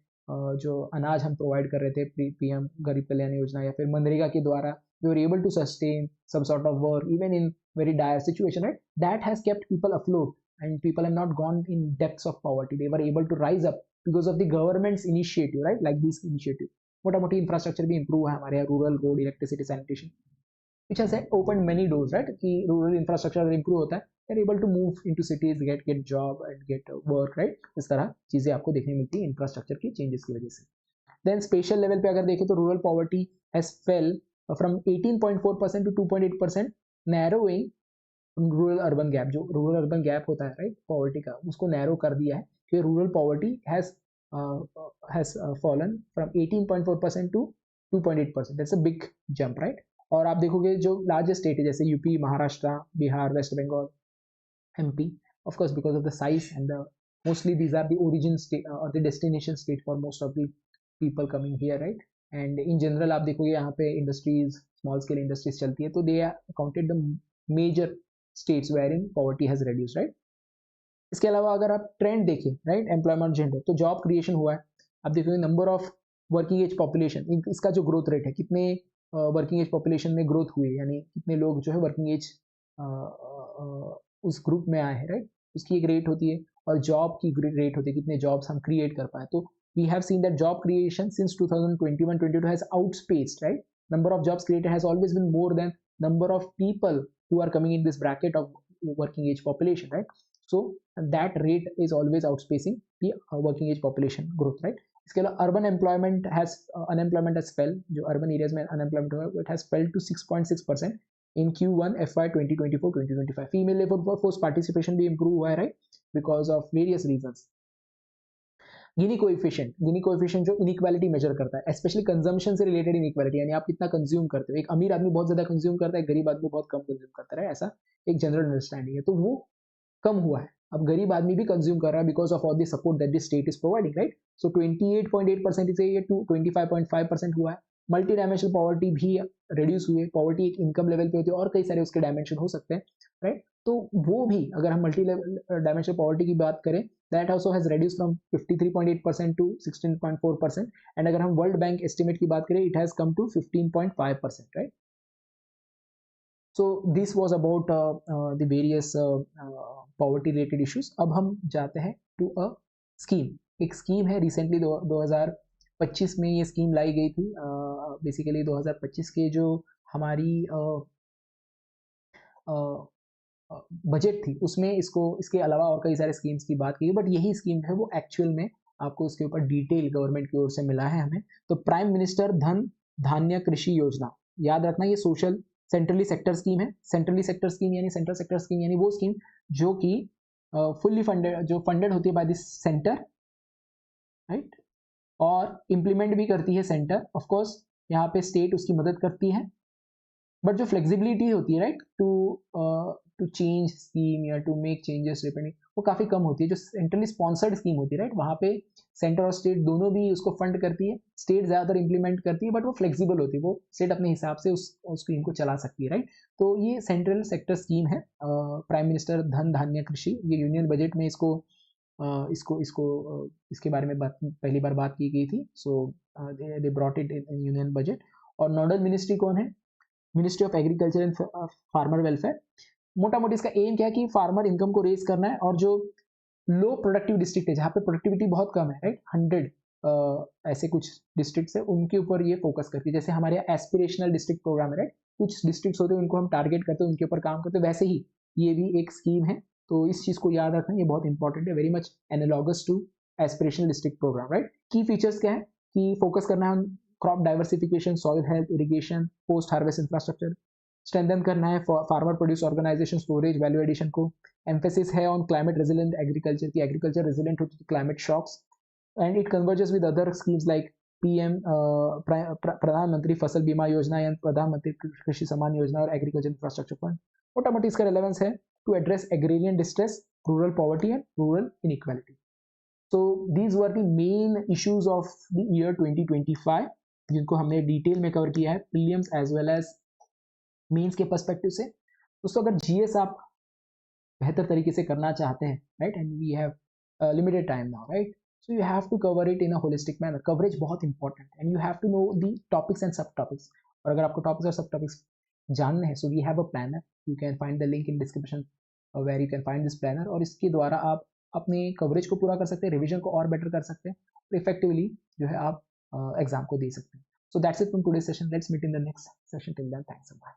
जो अनाज हम प्रोवाइड कर रहे थे पीएम गरीब कल्याण योजना, या फिर मनरेगा के द्वारा we were able to sustain some sort of work even in very dire situation, right? That has kept people afloat and people have not gone in depths of poverty. They were able to rise up because of the government's initiative, right? Like this initiative. मोटा मोटी infrastructure भी improve है हमारे यहाँ, rural road, electricity, sanitation, which has opened many doors, right? कि rural infrastructure अगर improve होता है, they're able to move into cities, get job and get work, right? इस तरह चीजें आपको देखने मिलती है इंफ्रास्ट्रक्चर की चेंजेस की वजह से. देन स्पेशल लेवल पे अगर देखें तो rural poverty has fell from 18.4% to 2.8%, narrowing rural urban gap. जो रूरल अर्बन गैप होता है, राइट, पॉवर्टी का, उसको नैरो कर दिया है कि rural poverty has fallen from 18.4% to 2.8%. That's a big jump, right? और आप देखोगे जो लार्जेस्ट स्टेट है जैसे UP, Maharashtra, Bihar, West Bengal, MP, of course because of the size and the mostly these are the origin state और the destination state for most of the people coming here, right? And in general आप देखोगे यहाँ पे industries, small scale industries चलती है, तो they are counted the major states wherein poverty has reduced, right? इसके अलावा अगर आप ट्रेंड देखें, राइट, एम्प्लॉयमेंट जेंडर, तो जॉब क्रिएशन हुआ है. आप देखोगे number of working age population, इसका जो ग्रोथ रेट है, कितने वर्किंग एज पॉपुलेशन में ग्रोथ हुई, यानी कितने लोग जो है वर्किंग एज उस ग्रुप में आए हैं, राइट? उसकी एक रेट होती है, और जॉब की रेट होती है, कितने जॉब्स हम क्रिएट कर पाए. तो we have seen that job creation since 2021-22 has outspaced, right? Number of jobs created has always been more than number of people who are coming in this bracket of working age population, right? So that rate is always outspacing the working age population growth, right? इसके अलावा urban employment has unemployment has fell. जो urban areas में unemployment हुआ, it has fell to 6.6% in Q1 FY 2024-2025. Female labor force participation भी improve हुआ है, right? Because of various reasons. Guinea coefficient जो inequality major करता है, स्पेशली कंजम्पशन से रिलेटेड इनइक्वालिटी, यानी आप कितना कंज्यूम करते हो. एक अमीर आदमी बहुत ज्यादा कंज्यूम करता है, गरीब आदमी बहुत कम कंज्यूम करता है, ऐसा एक जनरल अंडरस्टैंडिंग है. तो वो कम हुआ है. अब गरीब आदमी भी कंज्यूम कर रहा है because of all the support that the state is providing, right? So 28.8% से ये 25.5% हुआ है. मल्टी डायमेंशनल पॉवर्टी भी रिड्यूस हुई है. पॉवर्टी एक इनकम लेवल पे होती है और कई सारे उसके डायमेंशन हो सकते हैं, राइट? तो वो भी अगर हम मल्टी डायमेंशनल पॉवर्टी की बात करें, that also has reduced from 53.8% to 16.4%, and अगर हम वर्ल्ड बैंक एस्टिमेट की बात करें, it has come to 15.5%, right? So this was about the various poverty related issues. अब हम जाते हैं to a scheme. एक स्कीम है, रिसेंटली 2025 में ये स्कीम लाई गई थी. बेसिकली 2025 के जो हमारी बजट थी उसमें इसके अलावा और कई सारे स्कीम्स की बात की, बट यही स्कीम है वो एक्चुअल में आपको उसके ऊपर डिटेल गवर्नमेंट की ओर से मिला है हमें. तो प्राइम मिनिस्टर धन धान्य कृषि योजना, याद रखना ये सोशल सेंट्रली सेक्टर स्कीम है. सेंट्रली सेक्टर स्कीम यानी सेंट्रल सेक्टर स्कीम यानी वो स्कीम जो कि फुल्ली फंडेड, जो फंडेड होती है बाय दिस सेंटर, राइट, और इम्प्लीमेंट भी करती है सेंटर। ऑफ कोर्स यहाँ पे स्टेट उसकी मदद करती है, बट जो फ्लेक्सिबिलिटी होती है, राइट, टू चेंज स्कीम या टू मेक चेंजेस डिपेंडिंग, वो काफ़ी कम होती है। जो सेंट्रली स्पॉन्सर्ड स्कीम होती है, राइट, वहाँ पे सेंटर और स्टेट दोनों भी उसको फंड करती है। स्टेट ज़्यादातर इंप्लीमेंट करती है, बट वो फ्लेक्सिबल होती है, वो स्टेट अपने हिसाब से उस स्कीम को चला सकती है, राइट। तो ये सेंट्रल सेक्टर स्कीम है, प्राइम मिनिस्टर धन धान्य कृषि, ये यूनियन बजट में इसके बारे में पहली बार बात की गई थी। So they brought it in union budget. और नोडल मिनिस्ट्री कौन है? Ministry of agriculture and farmer welfare. मोटा मोटी इसका एम क्या है कि फार्मर इनकम को रेज करना है, और जो लो प्रोडक्टिव डिस्ट्रिक्ट है, जहाँ पे प्रोडक्टिविटी बहुत कम है, राइट, 100 ऐसे कुछ डिस्ट्रिक्ट है, उनके ऊपर ये फोकस करती है। जैसे हमारे एस्पिरेशनल डिस्ट्रिक्ट प्रोग्राम है, राइट, कुछ डिस्ट्रिक्ट होते हैं उनको हम टारगेट करते हैं, उनके ऊपर काम करते हैं, वैसे ही ये भी एक स्कीम है। तो इस चीज़ को याद रखना, ये बहुत इंपॉर्टेंट है, very much analogous to aspirational district programme, right. Key features क्या है कि फोकस करना है crop diversification, soil health, irrigation, post harvest infrastructure, strengthen करना है farmer produce organisation, storage, value addition को। एम्फेसिस है ऑन क्लाइमेट रेजिलेंट एग्रीकल्चर, की एग्रीकल्चर रेजिलेंट होती है climate shocks, and it converges with other schemes like PM Pradhan Mantri Fasal बीमा योजना या प्रधानमंत्री कृषि सम्मान योजना और एग्रीकल्चर इंफ्रास्ट्रक्चर फंड। मोटा मोटी इसका रेलेवेंस है to address agrarian distress, rural poverty and rural inequality. So these were the main issues of the year 2025, जिनको हमने डिटेल में कवर किया है, prelims as well as mains के पर्सपेक्टिव से। दोस्तों अगर जीएस आप बेहतर तरीके से करना चाहते हैं, right, and we have limited time now, right, so you have to cover it in a holistic manner. Coverage बहुत इंपॉर्टेंट है, and you have to know the topics and subtopics. और अगर आपको टॉपिक्स और subtopics जानने हैं, so we have a planner, you can find the link in description where you can find this planner, और इसके द्वारा आप अपने कवरेज को पूरा कर सकते हैं, रिविजन को और बेटर कर सकते हैं, और इफेक्टिवली जो है आप एग्जाम को दे सकते हैं। So that's it from today session, let's meet in the next session, till then thanks a lot.